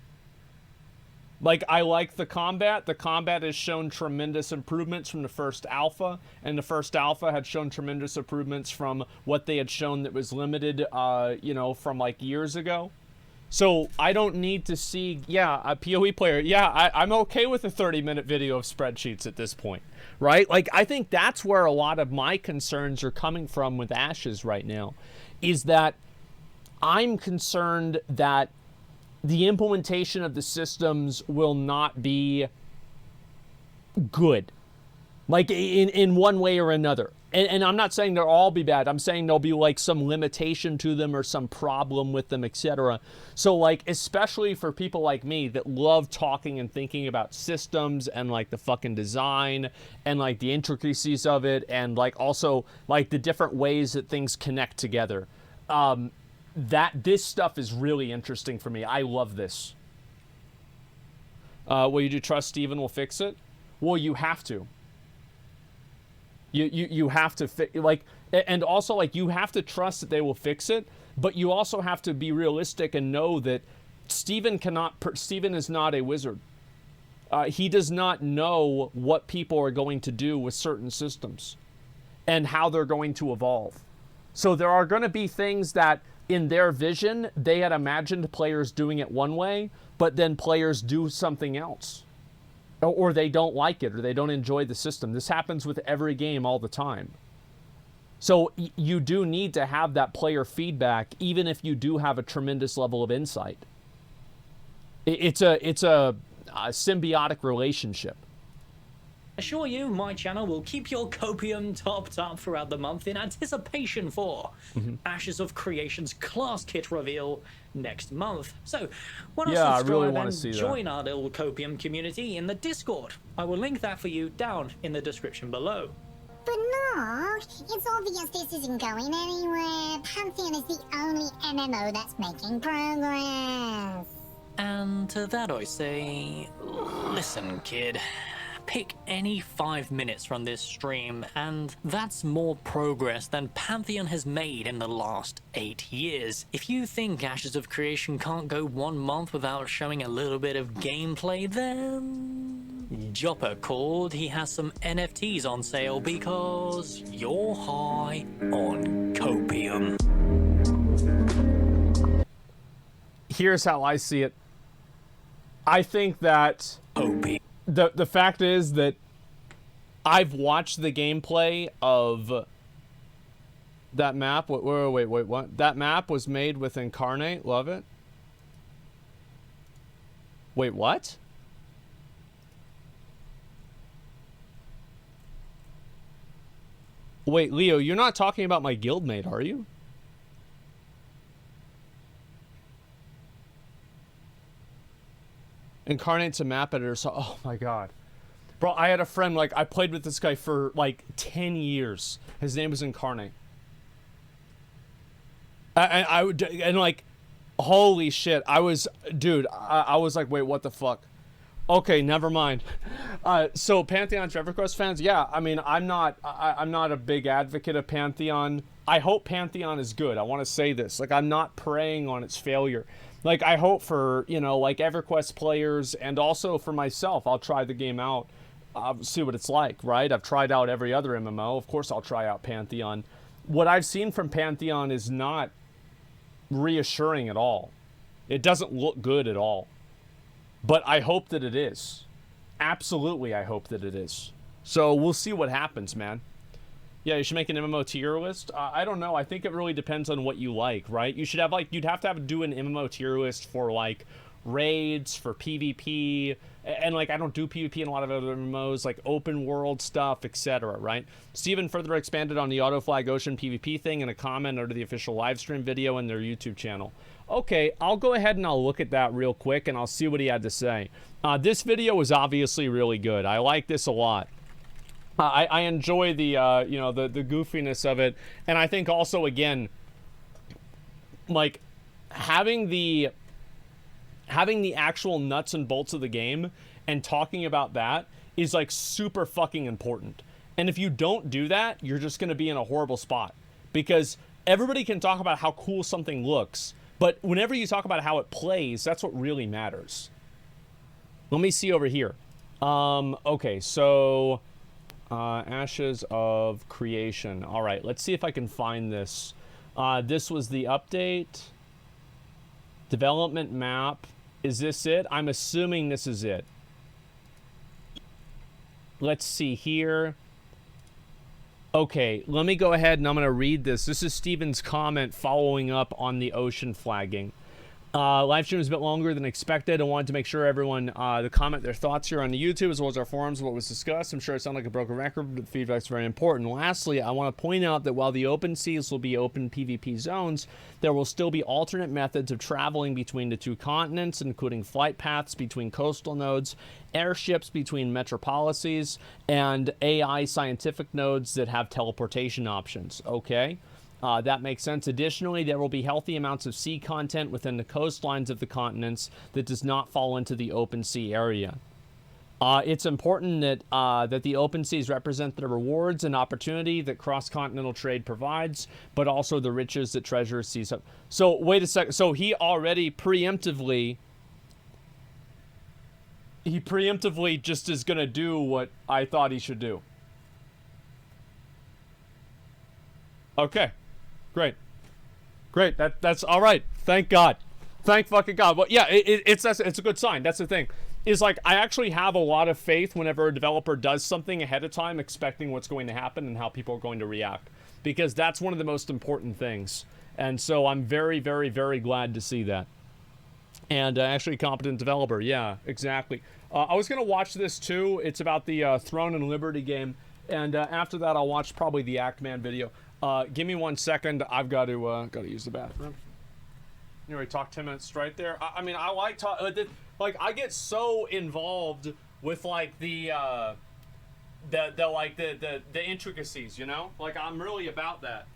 Speaker 1: Like, I like the combat. The combat has shown tremendous improvements from the first alpha, and the first alpha had shown tremendous improvements from what they had shown that was limited, you know, from like years ago. So I don't need to see, yeah, a PoE player. Yeah, I'm okay with a 30-minute video of spreadsheets at this point, right? Like, I think that's where a lot of my concerns are coming from with Ashes right now, is that I'm concerned that the implementation of the systems will not be good, like in one way or another. And I'm not saying they'll all be bad. I'm saying there'll be like some limitation to them or some problem with them, etc. So like, especially for people like me that love talking and thinking about systems and like the fucking design and like the intricacies of it, and like also like the different ways that things connect together. That this stuff is really interesting for me. I love this. Will you do trust Steven will fix it? Well, you have to. You have to like, and also like you have to trust that they will fix it, but you also have to be realistic and know that Steven is not a wizard. He does not know what people are going to do with certain systems and how they're going to evolve. So there are going to be things that in their vision, they had imagined players doing it one way, but then players do something else. Or they don't like it, or they don't enjoy the system. This happens with every game all the time. So you do need to have that player feedback, even if you do have a tremendous level of insight. It's a symbiotic relationship.
Speaker 2: Assure you, my channel will keep your copium topped up throughout the month in anticipation for Ashes of Creation's class kit reveal next month. So, why not
Speaker 1: Yeah, I
Speaker 2: subscribe
Speaker 1: really wanna
Speaker 2: and
Speaker 1: see that.
Speaker 2: join our little copium community in the Discord? I will link that for you down in the description below.
Speaker 4: But no, it's obvious this isn't going anywhere. Pantheon is the only MMO that's making progress.
Speaker 2: And to that I say, listen, kid. Pick any 5 minutes from this stream, and that's more progress than Pantheon has made in the last 8 years. If you think Ashes of Creation can't go 1 month without showing a little bit of gameplay, then Jopper called he has some NFTs on sale because you're high on copium.
Speaker 1: Here's how I see it. I think that
Speaker 2: Opium.
Speaker 1: the fact is that I've watched the gameplay of that map. Wait, what? That map was made with Incarnate. Love it. Wait, what? Wait, Leo, you're not talking about my guildmate, are you? Incarnate's a map editor, so oh my god. Bro, I had a friend, like, I played with this guy for like 10 years. His name was Incarnate. And like, holy shit, I was like, wait, what the fuck? Okay, never mind. So Pantheon EverQuest fans, yeah, I mean, I'm not a big advocate of Pantheon. I hope Pantheon is good. I want to say this. Like, I'm not preying on its failure. Like, I hope for, you know, like, EverQuest players, and also for myself, I'll try the game out. I'll see what it's like, right? I've tried out every other MMO. Of course I'll try out Pantheon. What I've seen from Pantheon is not reassuring at all. It doesn't look good at all. but I hope that it is. Absolutely, I hope that it is. So we'll see what happens, man. Yeah, you should make an MMO tier list. I don't know. I think it really depends on what you like, right? You should have like, you'd have to do an MMO tier list for like raids, for PvP, and like I don't do PvP in a lot of other MMOs, like open world stuff, etc. Right? Steven further expanded on the Auto Flag Ocean PvP thing in a comment under the official live stream video in their YouTube channel. Okay, I'll go ahead and I'll look at that real quick and I'll see what he had to say. This video was obviously really good. I like this a lot. I enjoy the you know, the goofiness of it, and I think also, again, like having the actual nuts and bolts of the game and talking about that is like super fucking important. And if you don't do that, you're just going to be in a horrible spot, because everybody can talk about how cool something looks, but whenever you talk about how it plays, that's what really matters. Let me see over here. Okay, so Ashes of Creation. All right, let's see if I can find this. This was the update. Development map. Is this it? I'm assuming this is it. Let's see here. Okay, let me go ahead and I'm going to read this. This is Steven's comment following up on the ocean flagging. Live stream was a bit longer than expected. I wanted to make sure everyone to comment their thoughts here on the YouTube as well as our forums, what was discussed. I'm sure it sounded like a broken record, but the feedback's very important. Lastly, I want to point out that while the open seas will be open PvP zones, there will still be alternate methods of traveling between the two continents, including flight paths between coastal nodes, airships between metropolises, and AI scientific nodes that have teleportation options. Okay? That makes sense. Additionally, there will be healthy amounts of sea content within the coastlines of the continents that does not fall into the open sea area. It's important that that the open seas represent the rewards and opportunity that cross-continental trade provides, but also the riches that treasure seas have. So wait a second. So he already preemptively just is going to do what I thought he should do. Okay. Great. That's all right. Thank God. Thank fucking God. Well, yeah, it's a good sign. That's the thing. Is like, I actually have a lot of faith whenever a developer does something ahead of time, expecting what's going to happen and how people are going to react, because that's one of the most important things. And so I'm very, very, very glad to see that. And actually, competent developer. Yeah, exactly. I was gonna watch this too. It's about the Throne and Liberty game, and after that, I'll watch probably the Actman video. Give me 1 second. I've got to use the bathroom. You already talked 10 minutes straight there. I mean, I like like I get so involved with like the intricacies, you know? Like I'm really about that.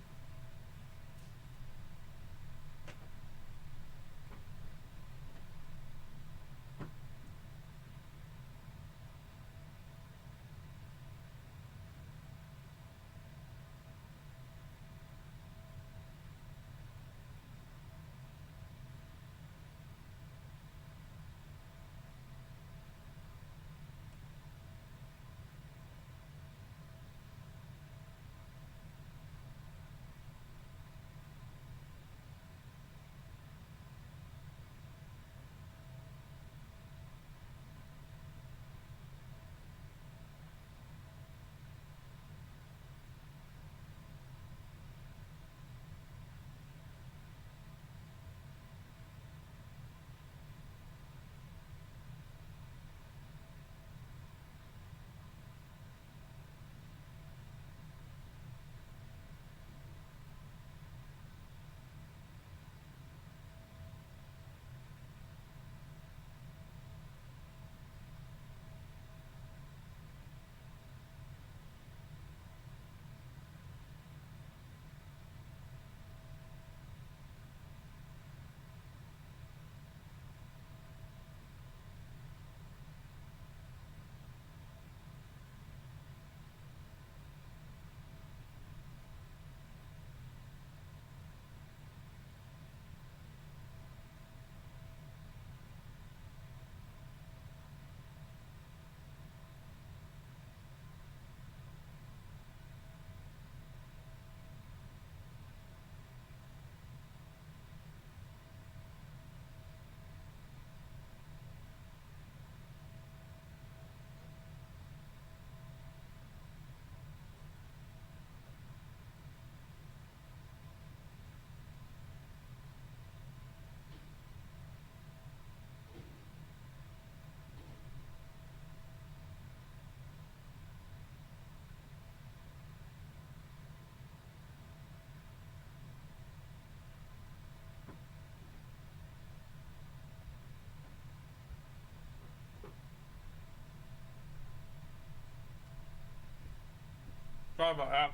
Speaker 1: Sorry about that.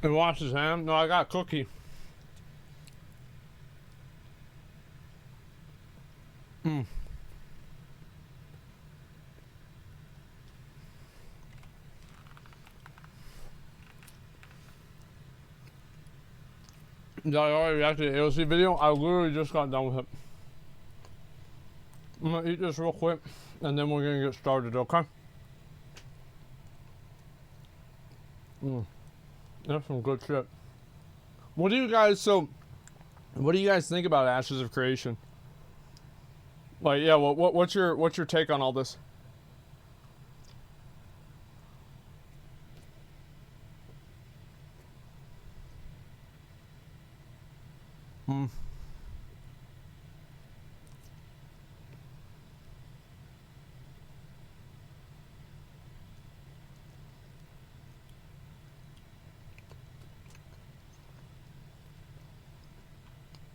Speaker 1: And wash his hand. No, I got a cookie. Did I already reacted to the AOC video? I literally just got done with it. I'm gonna eat this real quick, and then we're gonna get started, okay? That's some good shit. What do you guys think about Ashes of Creation? Like, yeah, what's your take on all this?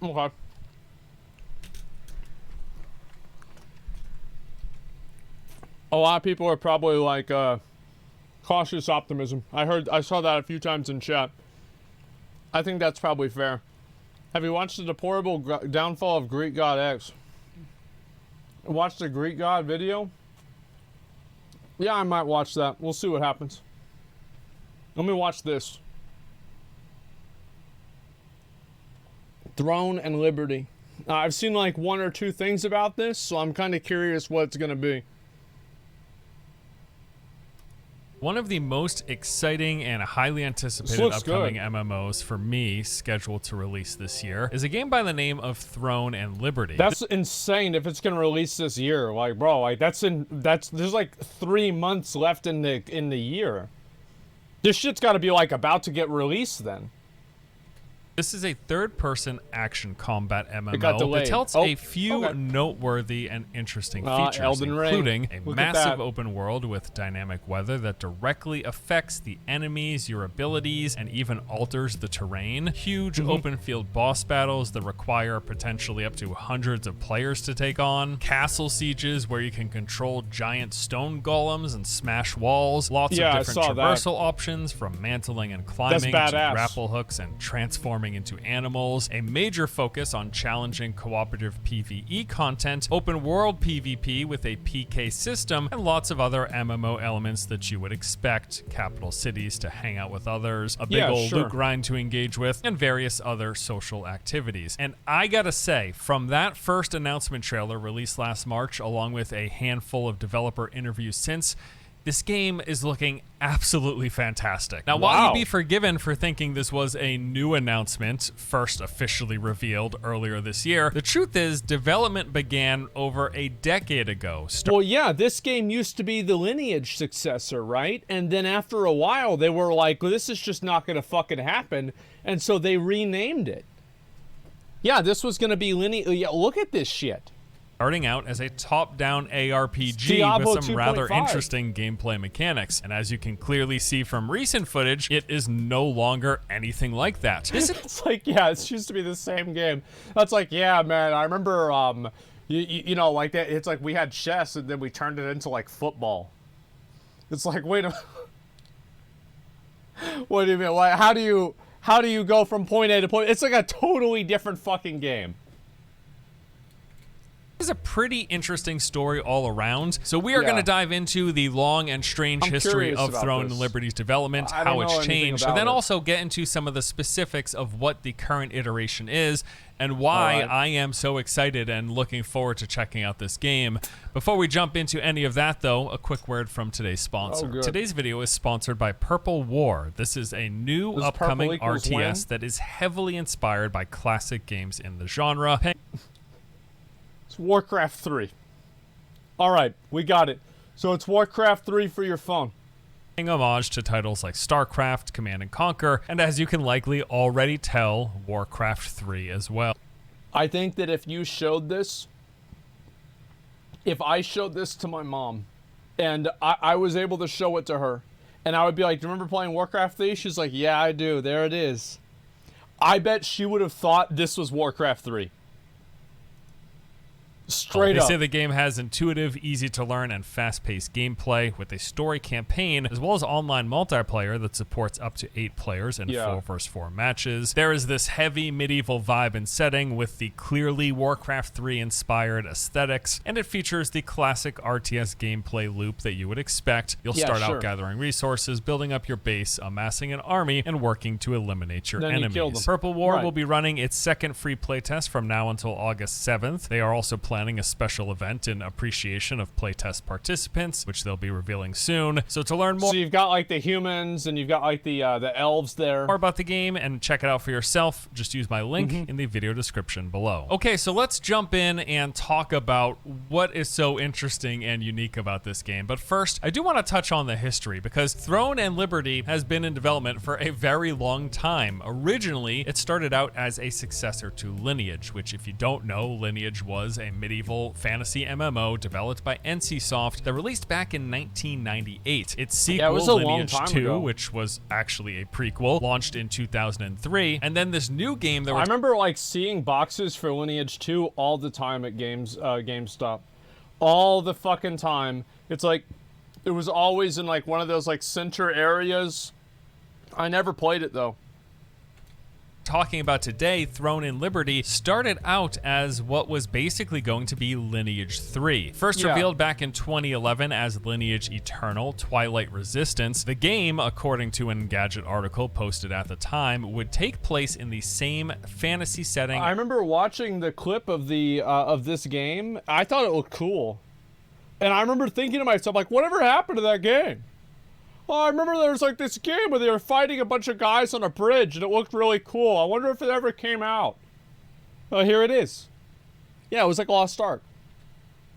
Speaker 1: Okay. A lot of people are probably like cautious optimism. I saw that a few times in chat. I think that's probably fair. Have you watched the deplorable downfall of Greek God X? Watch the Greek God video? Yeah, I might watch that. We'll see what happens. Let me watch this. Throne and Liberty. I've seen like one or two things about this, so I'm kind of curious what it's going to be.
Speaker 5: One of the most exciting and highly anticipated upcoming MMOs for me, scheduled to release this year, is a game by the name of Throne and Liberty.
Speaker 1: That's insane if it's gonna release this year. Like, bro, like there's like 3 months left in the year. This shit's got to be like about to get released then.
Speaker 5: This is a third-person action combat MMO
Speaker 1: delayed.
Speaker 5: that tells a few noteworthy and interesting features,
Speaker 1: Elden Ring.
Speaker 5: including a
Speaker 1: Look at
Speaker 5: massive
Speaker 1: that.
Speaker 5: open world with dynamic weather that directly affects the enemies, your abilities, and even alters the terrain. Huge open-field boss battles that require potentially up to hundreds of players to take on. Castle sieges where you can control giant stone golems and smash walls. Lots of different traversal options, from mantling and climbing to grapple hooks and transforming into animals, a major focus on challenging cooperative PvE content, open world PvP with a PK system, and lots of other MMO elements that you would expect. Capital cities to hang out with others, a big old loot grind to engage with, and various other social activities. And I gotta say, from that first announcement trailer released last March, along with a handful of developer interviews since, this game is looking absolutely fantastic. Now, while you'd be forgiven for thinking this was a new announcement, first officially revealed earlier this year, the truth is development began over a decade ago.
Speaker 1: Well, yeah, this game used to be the Lineage successor, right? And then after a while, they were like, well, this is just not going to fucking happen. And so they renamed it. Yeah, this was going to be Lineage. Yeah, look at this shit.
Speaker 5: Starting out as a top-down ARPG
Speaker 1: Diablo
Speaker 5: with some rather
Speaker 1: 2.5.
Speaker 5: interesting gameplay mechanics. And as you can clearly see from recent footage, it is no longer anything like that.
Speaker 1: It's like, yeah, it used to be the same game. That's like, yeah, man, I remember, you know, like that. It's like we had chess and then we turned it into like football. It's like, wait a what do you mean? Like, how do you go from point A to point? It's like a totally different fucking game.
Speaker 5: This is a pretty interesting story all around. So we are going to dive into the long and strange history of Throne and Liberty's development, how it's changed, and then also get into some of the specifics of what the current iteration is and why I am so excited and looking forward to checking out this game. Before we jump into any of that, though, a quick word from today's sponsor. Today's video is sponsored by Purple War. This is a new upcoming RTS that is heavily inspired by classic games in the genre.
Speaker 1: Warcraft 3. All right, we got it. So it's Warcraft 3 for your phone.
Speaker 5: Paying homage to titles like StarCraft, Command & Conquer, and as you can likely already tell, Warcraft 3 as well.
Speaker 1: I think that if you showed this, if I showed this to my mom, and I was able to show it to her, and I would be like, do you remember playing Warcraft 3? She's like, yeah, I do. There it is. I bet she would have thought this was Warcraft 3. Straight
Speaker 5: They
Speaker 1: up.
Speaker 5: say the game has intuitive, easy to learn, and fast-paced gameplay with a story campaign, as well as online multiplayer that supports up to 8 players in 4 versus 4 matches. There is this heavy medieval vibe and setting with the clearly Warcraft 3 inspired aesthetics, and it features the classic RTS gameplay loop that you would expect. You'll start out gathering resources, building up your base, amassing an army, and working to eliminate your enemies. Purple War will be running its second free playtest from now until August 7th. They are also planning a special event in appreciation of playtest participants, which they'll be revealing soon. So to learn more,
Speaker 1: so you've got like the humans and you've got like the elves there.
Speaker 5: More about the game and check it out for yourself, just use my link in the video description below. Okay, so let's jump in and talk about what is so interesting and unique about this game. But first, I do want to touch on the history, because Throne and Liberty has been in development for a very long time. Originally, it started out as a successor to Lineage, which, if you don't know, Lineage was a medieval fantasy MMO developed by NCSoft that released back in 1998. Its sequel, Lineage 2, which was actually a prequel, launched in 2003, and then this new game that
Speaker 1: I remember like seeing boxes for Lineage 2 all the time at GameStop. All the fucking time. It's like it was always in like one of those like center areas. I never played it though.
Speaker 5: Talking about today, Throne and Liberty started out as what was basically going to be Lineage 3. First revealed back in 2011 as Lineage Eternal: Twilight Resistance, the game, according to an Engadget article posted at the time, would take place in the same fantasy setting.
Speaker 1: I remember watching the clip of the of this game. I thought it looked cool. And I remember thinking to myself, like, whatever happened to that game? Oh, I remember there was like this game where they were fighting a bunch of guys on a bridge and it looked really cool. I wonder if it ever came out. Oh, here it is. Yeah, it was like Lost Ark.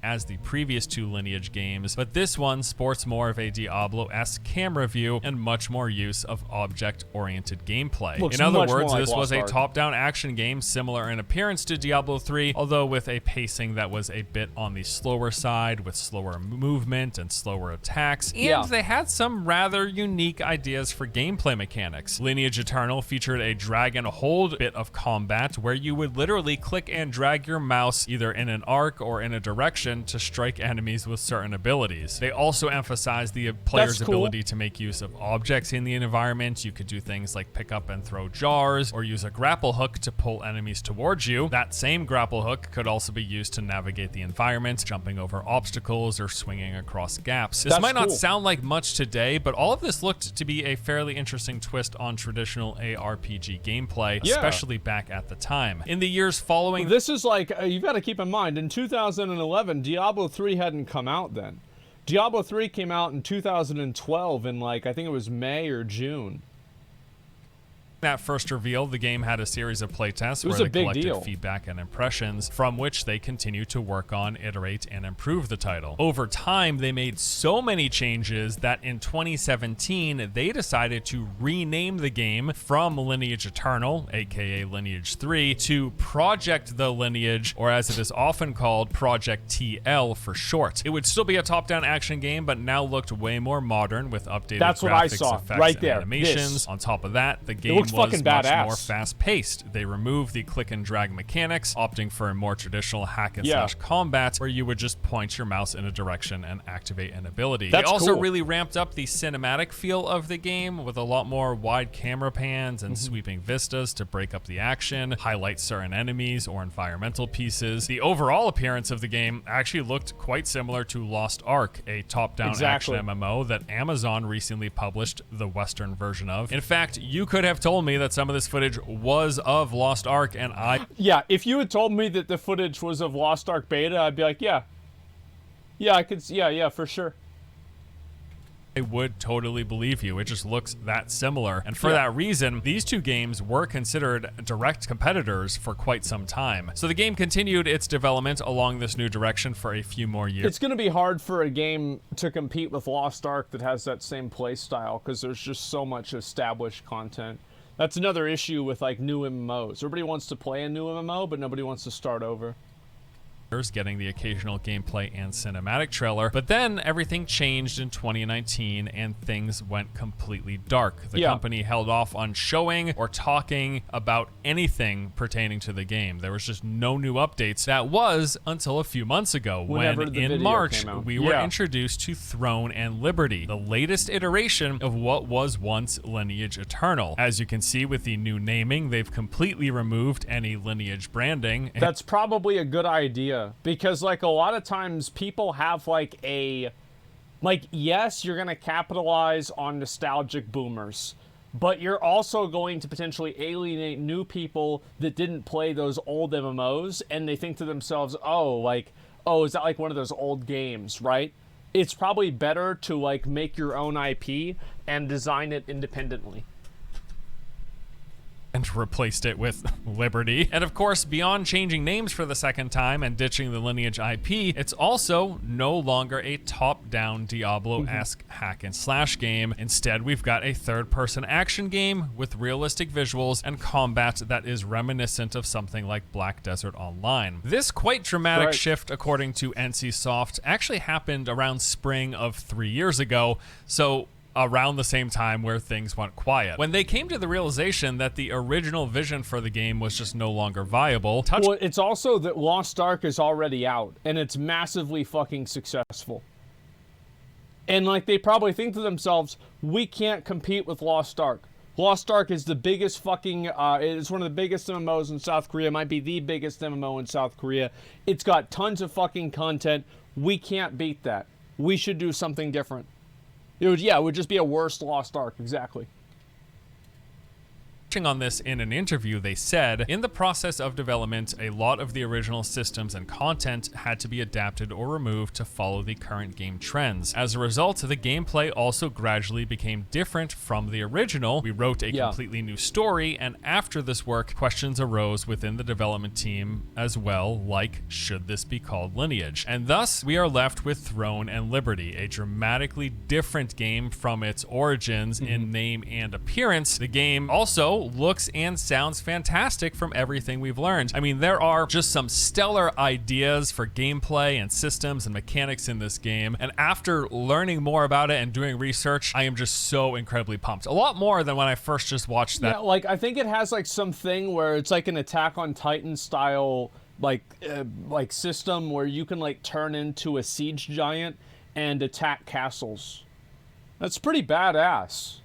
Speaker 5: As the previous 2 Lineage games, but this one sports more of a Diablo-esque camera view and much more use of object-oriented gameplay. In other words, this was a top-down action game similar in appearance to Diablo 3, although with a pacing that was a bit on the slower side, with slower movement and slower attacks, and they had some rather unique ideas for gameplay mechanics. Lineage Eternal featured a drag and hold bit of combat where you would literally click and drag your mouse either in an arc or in a direction to strike enemies with certain abilities. They also emphasized the player's ability to make use of objects in the environment. You could do things like pick up and throw jars, or use a grapple hook to pull enemies towards you. That same grapple hook could also be used to navigate the environment, jumping over obstacles or swinging across gaps. This might not sound like much today, but all of this looked to be a fairly interesting twist on traditional ARPG gameplay, especially back at the time. In the years following,
Speaker 1: this is like, you've got to keep in mind, in 2011, Diablo 3 hadn't come out then. Diablo 3 came out in 2012 in like, I think it was May or June.
Speaker 5: That first reveal, the game had a series of playtests where they collected feedback and impressions, from which they continue to work on, iterate, and improve the title. Over time, they made so many changes that in 2017, they decided to rename the game from Lineage Eternal, aka Lineage 3, to Project the Lineage, or as it is often called, Project TL for short. It would still be a top-down action game, but now looked way more modern with updated graphics, effects, and animations. On top of that, the game was much more fast-paced. They removed the click and drag mechanics, opting for a more traditional hack and slash combat where you would just point your mouse in a direction and activate an ability. They also really ramped up the cinematic feel of the game with a lot more wide camera pans and sweeping vistas to break up the action, highlight certain enemies or environmental pieces. The overall appearance of the game actually looked quite similar to Lost Ark, a top-down action MMO that Amazon recently published the Western version of. In fact, you could have told me that some of this footage was of Lost Ark, and
Speaker 1: yeah, if you had told me that the footage was of Lost Ark beta, I'd be like, yeah, I could, yeah, for sure.
Speaker 5: I would totally believe you. It just looks that similar. And for that reason, these two games were considered direct competitors for quite some time. So the game continued its development along this new direction for a few more years.
Speaker 1: It's going to be hard for a game to compete with Lost Ark that has that same play style, because there's just so much established content. That's another issue with like new MMOs. Everybody wants to play a new MMO, but nobody wants to start over.
Speaker 5: getting the occasional gameplay and cinematic trailer. But then everything changed in 2019 and things went completely dark. The company held off on showing or talking about anything pertaining to the game. There was just no new updates. That was until a few months ago when in March we were introduced to Throne and Liberty, the latest iteration of what was once Lineage Eternal. As you can see with the new naming, they've completely removed any Lineage branding.
Speaker 1: That's probably a good idea, because like a lot of times people have like yes, you're going to capitalize on nostalgic boomers, but you're also going to potentially alienate new people that didn't play those old MMOs, and they think to themselves, oh, is that like one of those old games, right? It's probably better to like make your own IP and design it independently.
Speaker 5: And replaced it with Liberty. And of course, beyond changing names for the second time and ditching the Lineage IP, it's also no longer a top-down Diablo-esque hack and slash game. Instead, we've got a third-person action game with realistic visuals and combat that is reminiscent of something like Black Desert Online. This quite dramatic shift, according to NCSoft, actually happened around spring of 3 years ago, so around the same time where things went quiet. When they came to the realization that the original vision for the game was just no longer viable.
Speaker 1: Well, it's also that Lost Ark is already out, and it's massively fucking successful. And like, they probably think to themselves, we can't compete with Lost Ark. Lost Ark is the biggest fucking, it's one of the biggest MMOs in South Korea, might be the biggest MMO in South Korea. It's got tons of fucking content. We can't beat that. We should do something different. It would just be a worse Lost Ark, exactly.
Speaker 5: On this in an interview, they said, in the process of development, a lot of the original systems and content had to be adapted or removed to follow the current game trends. As a result, the gameplay also gradually became different from the original. We wrote a completely new story, and after this work, questions arose within the development team as well, like, should this be called Lineage? And thus, we are left with Throne and Liberty, a dramatically different game from its origins in name and appearance. The game also looks and sounds fantastic from everything we've learned. I mean, there are just some stellar ideas for gameplay and systems and mechanics in this game, and after learning more about it and doing research, I am just so incredibly pumped. A lot more than when I first just watched that.
Speaker 1: Yeah, like, I think it has like something where it's like an Attack on Titan style like system where you can like turn into a siege giant and attack castles. That's pretty badass.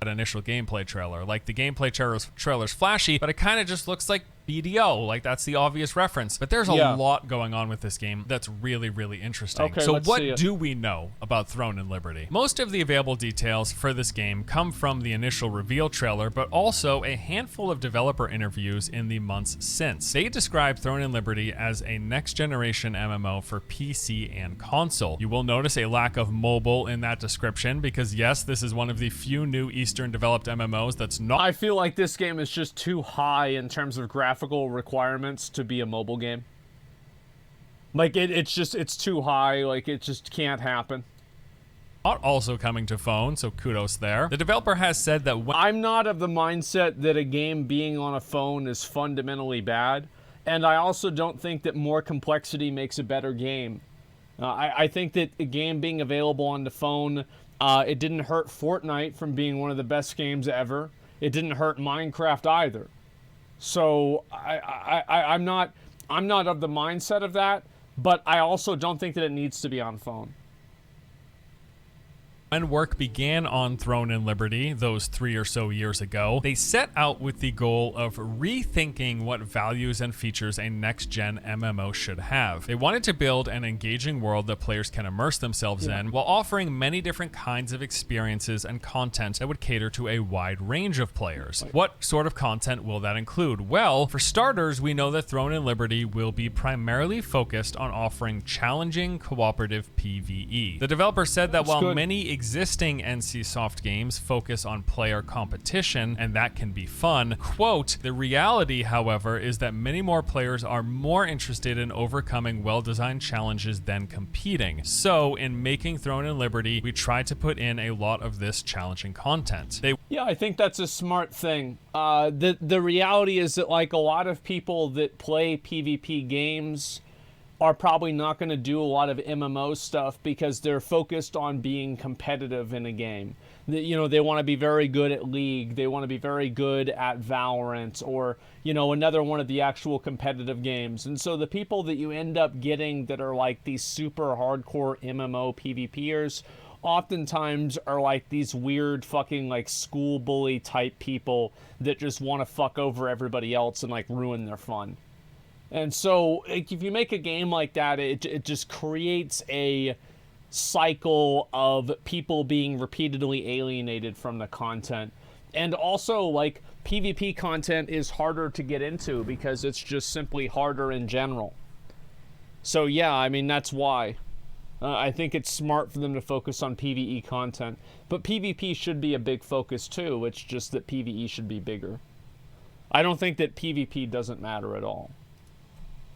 Speaker 5: Initial gameplay trailer. Like, the gameplay trailer's flashy, but it kind of just looks like BDO. Like, that's the obvious reference. But there's a lot going on with this game that's really, really interesting.
Speaker 1: Okay,
Speaker 5: so what do we know about Throne and Liberty? Most of the available details for this game come from the initial reveal trailer, but also a handful of developer interviews in the months since. They describe Throne and Liberty as a next-generation MMO for PC and console. You will notice a lack of mobile in that description because, yes, this is one of the few new Eastern-developed MMOs that's not...
Speaker 1: I feel like this game is just too high in terms of graphical requirements to be a mobile game. Like, it's too high. Like, it just can't happen.
Speaker 5: Not also coming to phone, so kudos there. The developer has said that
Speaker 1: I'm not of the mindset that a game being on a phone is fundamentally bad, and I also don't think that more complexity makes a better game. I think that a game being available on the phone, it didn't hurt Fortnite from being one of the best games ever. It didn't hurt Minecraft either. So I'm not of the mindset of that, but I also don't think that it needs to be on phone.
Speaker 5: When work began on Throne and Liberty, those 3 or so years ago, they set out with the goal of rethinking what values and features a next-gen MMO should have. They wanted to build an engaging world that players can immerse themselves in, while offering many different kinds of experiences and content that would cater to a wide range of players. What sort of content will that include? Well, for starters, we know that Throne and Liberty will be primarily focused on offering challenging cooperative PvE. The developer said that while many existing NCSoft games focus on player competition, and that can be fun. Quote, the reality, however, is that many more players are more interested in overcoming well-designed challenges than competing. So, in making Throne and Liberty, we try to put in a lot of this challenging content.
Speaker 1: Yeah, I think that's a smart thing. The reality is that, like, a lot of people that play PvP games are probably not going to do a lot of MMO stuff because they're focused on being competitive in a game. You know, they want to be very good at League, they want to be very good at Valorant, or, you know, another one of the actual competitive games. And so the people that you end up getting that are like these super hardcore MMO PvPers oftentimes are like these weird fucking like school bully type people that just want to fuck over everybody else and like ruin their fun. And so if you make a game like that, it just creates a cycle of people being repeatedly alienated from the content. And also, like, PvP content is harder to get into because it's just simply harder in general. So yeah, I mean, that's why. I think it's smart for them to focus on PvE content. But PvP should be a big focus too, it's just that PvE should be bigger. I don't think that PvP doesn't matter at all.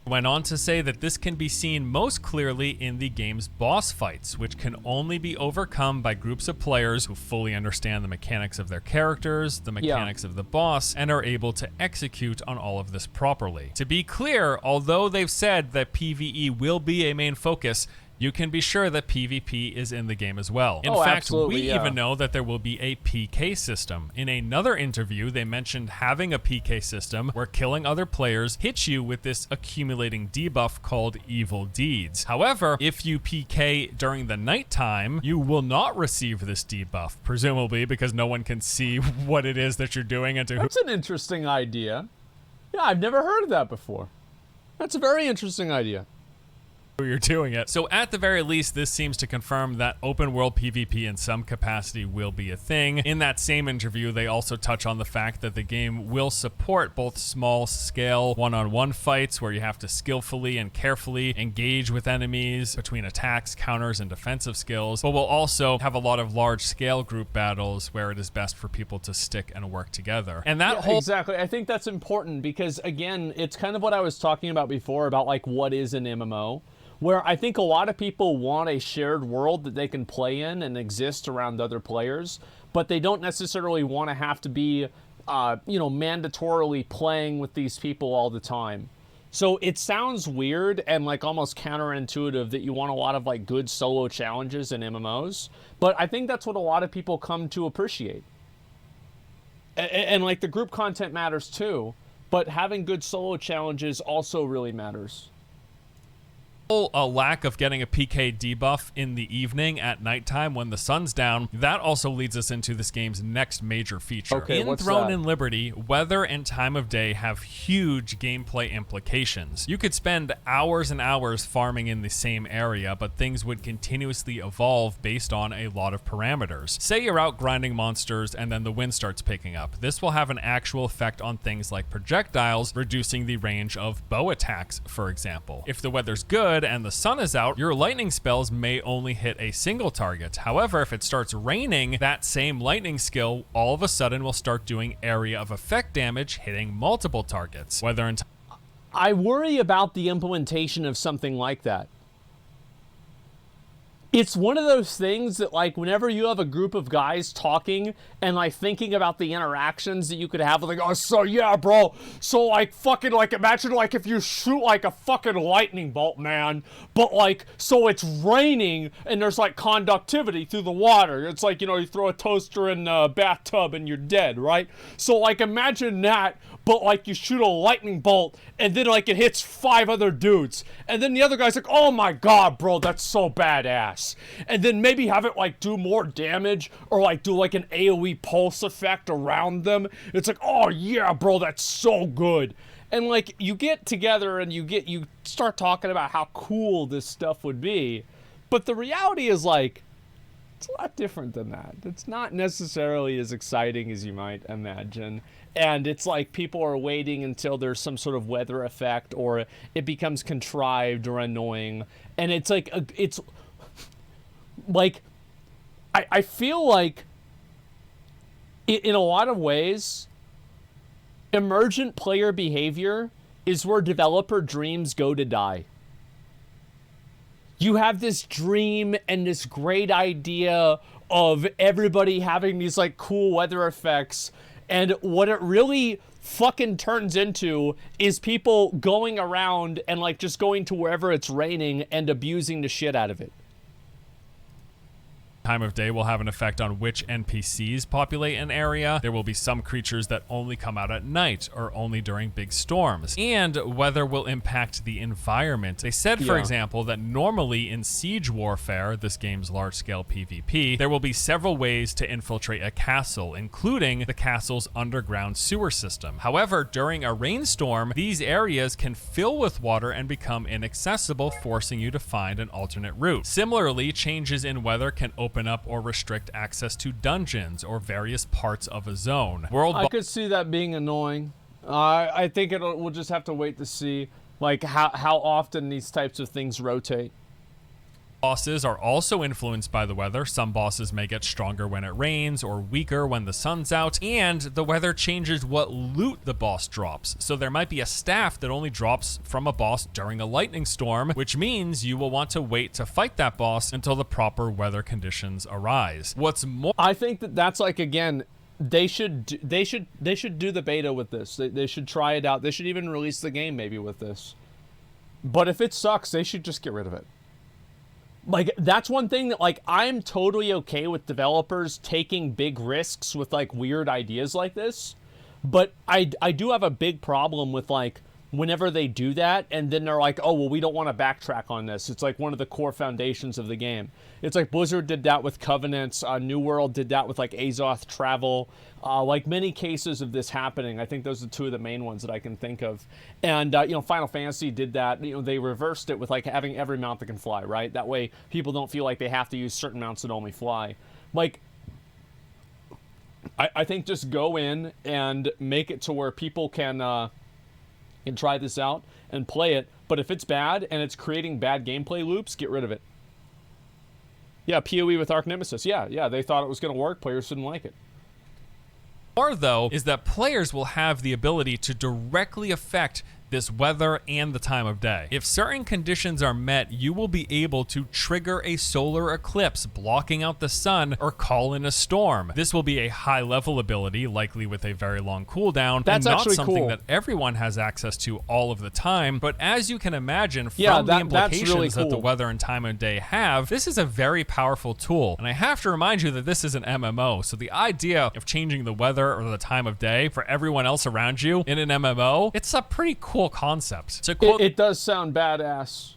Speaker 5: Went on to say that this can be seen most clearly in the game's boss fights, which can only be overcome by groups of players who fully understand the mechanics of their characters, the mechanics of the boss, and are able to execute on all of this properly. To be clear, although they've said that PvE will be a main focus, you can be sure that PvP is in the game as well. In fact, we even know that there will be a PK system. In another interview, they mentioned having a PK system where killing other players hits you with this accumulating debuff called Evil Deeds. However, if you PK during the nighttime, you will not receive this debuff, presumably because no one can see what it is that you're doing and to
Speaker 1: That's an interesting idea. Yeah, I've never heard of that before. That's a very interesting idea.
Speaker 5: You're doing it. So at the very least, this seems to confirm that open world PvP in some capacity will be a thing. In that same interview, they also touch on the fact that the game will support both small scale one-on-one fights where you have to skillfully and carefully engage with enemies between attacks, counters, and defensive skills, but will also have a lot of large scale group battles where it is best for people to stick and work together. And that
Speaker 1: exactly. I think that's important because, again, it's kind of what I was talking about before about like what is an MMO. Where I think a lot of people want a shared world that they can play in and exist around other players, but they don't necessarily want to have to be, you know, mandatorily playing with these people all the time. So it sounds weird and like almost counterintuitive that you want a lot of like good solo challenges in MMOs, but I think that's what a lot of people come to appreciate. And like the group content matters too, but having good solo challenges also really matters.
Speaker 5: A lack of getting a PK debuff in the evening at nighttime when the sun's down, that also leads us into this game's next major feature.
Speaker 1: Okay,
Speaker 5: in
Speaker 1: what's
Speaker 5: Throne
Speaker 1: that?
Speaker 5: and Liberty, weather and time of day have huge gameplay implications. You could spend hours and hours farming in the same area, but things would continuously evolve based on a lot of parameters. Say you're out grinding monsters and then the wind starts picking up. This will have an actual effect on things like projectiles, reducing the range of bow attacks, for example. If the weather's good and the sun is out, your lightning spells may only hit a single target. However, if it starts raining, that same lightning skill all of a sudden will start doing area of effect damage, hitting multiple targets.
Speaker 1: I worry about the implementation of something like that. It's one of those things that, like, whenever you have a group of guys talking and, like, thinking about the interactions that you could have, like, oh, so, yeah, bro, so, like, fucking, like, imagine, like, if you shoot, like, a fucking lightning bolt, man, but, like, so it's raining and there's, like, conductivity through the water. It's like, you know, you throw a toaster in a bathtub and you're dead, right? So, like, imagine that, but, like, you shoot a lightning bolt and then, like, it hits 5 other dudes. And then the other guy's like, oh, my God, bro, that's so badass. And then maybe have it like do more damage or like do like an AoE pulse effect around them. It's like, oh yeah, bro, that's so good. And like you get together and you start talking about how cool this stuff would be. But the reality is like, it's a lot different than that. It's not necessarily as exciting as you might imagine. And it's like people are waiting until there's some sort of weather effect or it becomes contrived or annoying. And it's like, it's like, I feel like in a lot of ways, emergent player behavior is where developer dreams go to die. You have this dream and this great idea of everybody having these like cool weather effects, and what it really fucking turns into is people going around and like just going to wherever it's raining and abusing the shit out of it.
Speaker 5: Time of day will have an effect on which NPCs populate an area. There will be some creatures that only come out at night or only during big storms. And weather will impact the environment. They said, for example, that normally in siege warfare, this game's large-scale PvP, there will be several ways to infiltrate a castle, including the castle's underground sewer system. However, during a rainstorm, these areas can fill with water and become inaccessible, forcing you to find an alternate route. Similarly, changes in weather can open up or restrict access to dungeons or various parts of a zone.
Speaker 1: I could see that being annoying. I think we'll just have to wait to see like how often these types of things rotate.
Speaker 5: Bosses are also influenced by the weather. Some bosses may get stronger when it rains or weaker when the sun's out, and the weather changes what loot the boss drops. So there might be a staff that only drops from a boss during a lightning storm, which means you will want to wait to fight that boss until the proper weather conditions arise. What's more,
Speaker 1: I think that's like, again, they should do the beta with this. They should try it out. They should even release the game maybe with this. But if it sucks, they should just get rid of it. Like, that's one thing that, like, I'm totally okay with developers taking big risks with, like, weird ideas like this. But I do have a big problem with, like, whenever they do that, and then they're like, oh, well, we don't want to backtrack on this. It's, like, one of the core foundations of the game. It's like Blizzard did that with Covenants. New World did that with, like, Azoth Travel. Like, many cases of this happening. I think those are two of the main ones that I can think of. And, you know, Final Fantasy did that. You know, they reversed it with, like, having every mount that can fly, right? That way people don't feel like they have to use certain mounts that only fly. Like, I think just go in and make it to where people can try this out and play it. But if it's bad and it's creating bad gameplay loops, get rid of it. Yeah, PoE with Arch Nemesis. Yeah, they thought it was going to work. Players didn't like it.
Speaker 5: Though, is that players will have the ability to directly affect this weather and the time of day. If certain conditions are met, you will be able to trigger a solar eclipse, blocking out the sun, or call in a storm. This will be a high-level ability, likely with a very long cooldown,
Speaker 1: That's
Speaker 5: and not
Speaker 1: actually
Speaker 5: something
Speaker 1: cool.
Speaker 5: that everyone has access to all of the time. But as you can imagine from
Speaker 1: Yeah,
Speaker 5: the
Speaker 1: that's
Speaker 5: implications
Speaker 1: really
Speaker 5: that the
Speaker 1: cool.
Speaker 5: weather and time of day have, this is a very powerful tool. And I have to remind you that this is an MMO, so the idea of changing the weather or the time of day for everyone else around you in an MMO, it's a pretty cool concept. To quote,
Speaker 1: It does sound badass.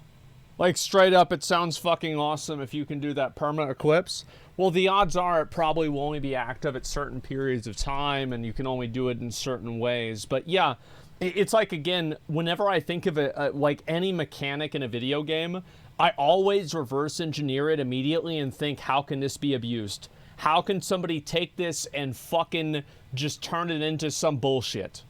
Speaker 1: Like, straight up, it sounds fucking awesome if you can do that perma eclipse. Well, the odds are it probably will only be active at certain periods of time, and you can only do it in certain ways. But yeah, it's like, again, whenever I think of it, like any mechanic in a video game, I always reverse engineer it immediately and think, how can this be abused? How can somebody take this and fucking just turn it into some bullshit?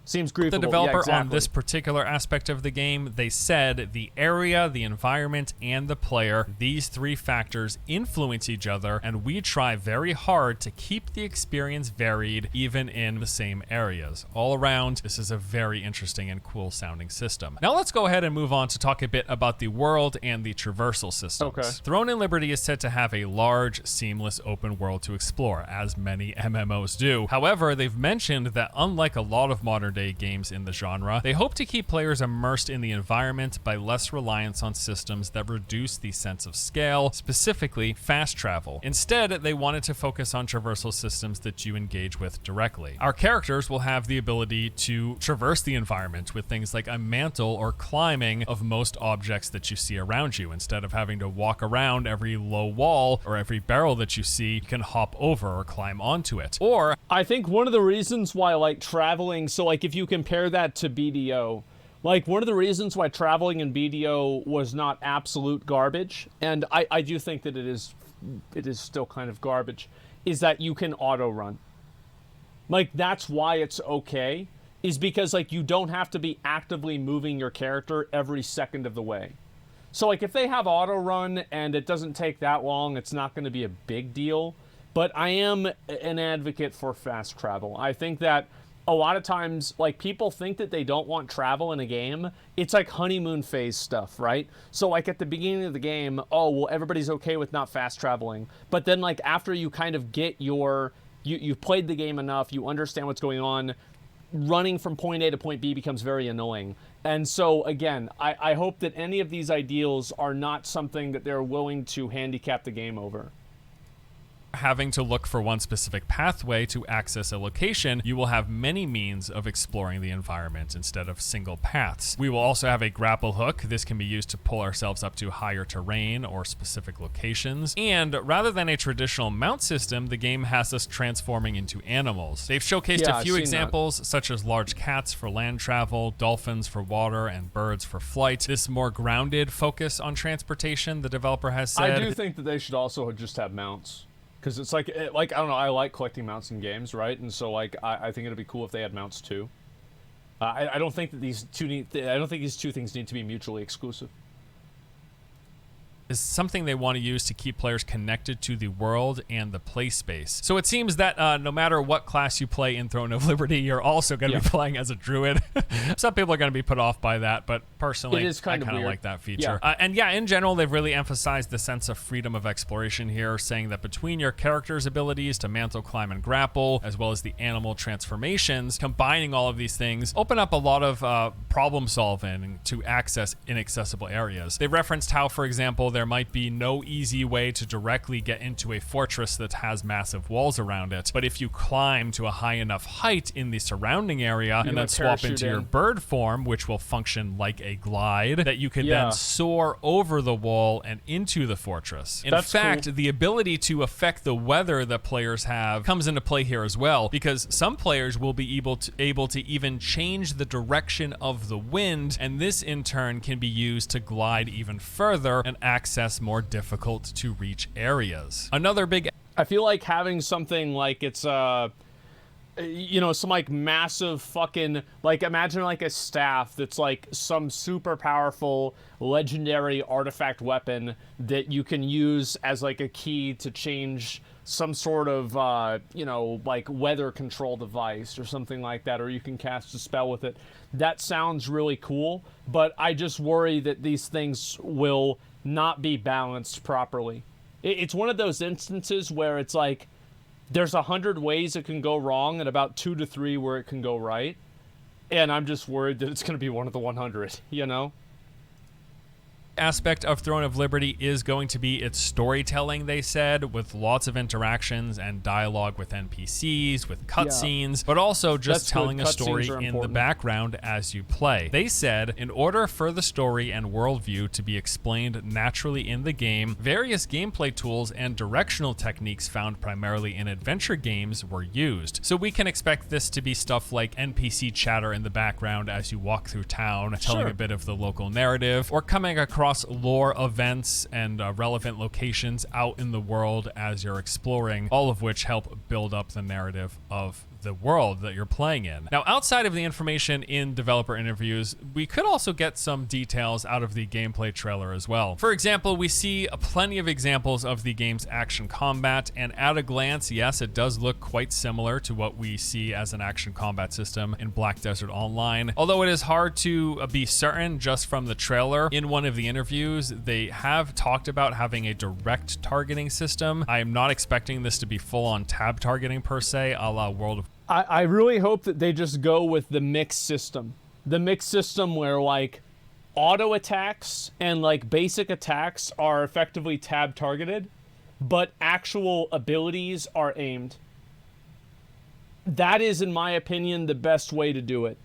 Speaker 1: Seems griefable.
Speaker 5: the developer
Speaker 1: Yeah, exactly.
Speaker 5: on this particular aspect of the game, they said the area, the environment, and the player, these three factors influence each other, and we try very hard to keep the experience varied even in the same areas. All around, this is a very interesting and cool sounding system. Now let's go ahead and move on to talk a bit about the world and the traversal systems.
Speaker 1: Okay.
Speaker 5: Throne in Liberty is said to have a large, seamless open world to explore, as many MMOs do. However, they've mentioned that unlike a lot of modern day games in the genre, they hope to keep players immersed in the environment by less reliance on systems that reduce the sense of scale, specifically fast travel. Instead, they wanted to focus on traversal systems that you engage with directly. Our characters will have the ability to traverse the environment with things like a mantle or climbing of most objects that you see around you. Instead of having to walk around every low wall or every barrel that you see, you can hop over or climb onto it. Or
Speaker 1: I think one of the reasons why, like, traveling, so, like, if you compare that to BDO, like, one of the reasons why traveling in BDO was not absolute garbage, and I do think that it is still kind of garbage, is that you can auto run. Like, that's why it's okay, is because, like, you don't have to be actively moving your character every second of the way. So like if they have auto run and it doesn't take that long, it's not going to be a big deal. But I am an advocate for fast travel. I think that a lot of times, like, people think that they don't want travel in a game. It's like honeymoon phase stuff, right? So like at the beginning of the game, oh well, everybody's okay with not fast traveling. But then like after you kind of get you've played the game enough, you understand what's going on, running from point A to point B becomes very annoying. And so again, I hope that any of these ideals are not something that they're willing to handicap the game over.
Speaker 5: Having to look for one specific pathway to access a location, you will have many means of exploring the environment instead of single paths. We will also have a grapple hook. This can be used to pull ourselves up to higher terrain or specific locations. And rather than a traditional mount system, the game has us transforming into animals. They've showcased a few examples, such as large cats for land travel, dolphins for water, and birds for flight. This more grounded focus on transportation, the developer has said.
Speaker 1: I do think that they should also just have mounts. Because it's like I don't know, I like collecting mounts in games, right? And so like I think it'd be cool if they had mounts too. I don't think that these two things need to be mutually exclusive.
Speaker 5: Is something they want to use to keep players connected to the world and the play space. So it seems that no matter what class you play in Throne of Liberty, you're also going to be playing as a druid. Some people are going to be put off by that, but personally, I kind of like that feature.
Speaker 1: Yeah.
Speaker 5: In general, they've really emphasized the sense of freedom of exploration here, saying that between your character's abilities to mantle, climb, and grapple, as well as the animal transformations, combining all of these things open up a lot of problem solving to access inaccessible areas. They referenced how, for example, there might be no easy way to directly get into a fortress that has massive walls around it. But if you climb to a high enough height in the surrounding area and then swap into your bird form, which will function like a glide, that you could then soar over the wall and into the fortress. In fact, the ability to affect the weather that players have comes into play here as well, because some players will be able to even change the direction of the wind, and this in turn can be used to glide even further and access more difficult to reach areas. Another big...
Speaker 1: I feel like having something like it's some like massive fucking, like, imagine like a staff that's like some super powerful legendary artifact weapon that you can use as like a key to change some sort of like weather control device or something like that, or you can cast a spell with it. That sounds really cool, but I just worry that these things will not be balanced properly. It's one of those instances where it's like there's 100 ways it can go wrong and about 2 to 3 where it can go right, and I'm just worried that it's going to be one of the 100, you know?
Speaker 5: Aspect of Throne of Liberty is going to be its storytelling, they said, with lots of interactions and dialogue with NPCs, with cutscenes, but also just telling a story in the background as you play. They said, in order for the story and worldview to be explained naturally in the game, various gameplay tools and directional techniques found primarily in adventure games were used. So we can expect this to be stuff like NPC chatter in the background as you walk through town, telling a bit of the local narrative, or coming across lore events and relevant locations out in the world as you're exploring, all of which help build up the narrative of the world that you're playing in. Now, outside of the information in developer interviews, we could also get some details out of the gameplay trailer as well. For example, we see plenty of examples of the game's action combat, and at a glance, yes, it does look quite similar to what we see as an action combat system in Black Desert Online. Although it is hard to be certain just from the trailer, in one of the interviews, they have talked about having a direct targeting system. I am not expecting this to be full-on tab targeting per se, a la World of...
Speaker 1: I really hope that they just go with the mixed system. The mixed system where, like, auto attacks and, like, basic attacks are effectively tab targeted, but actual abilities are aimed. That is, in my opinion, the best way to do it.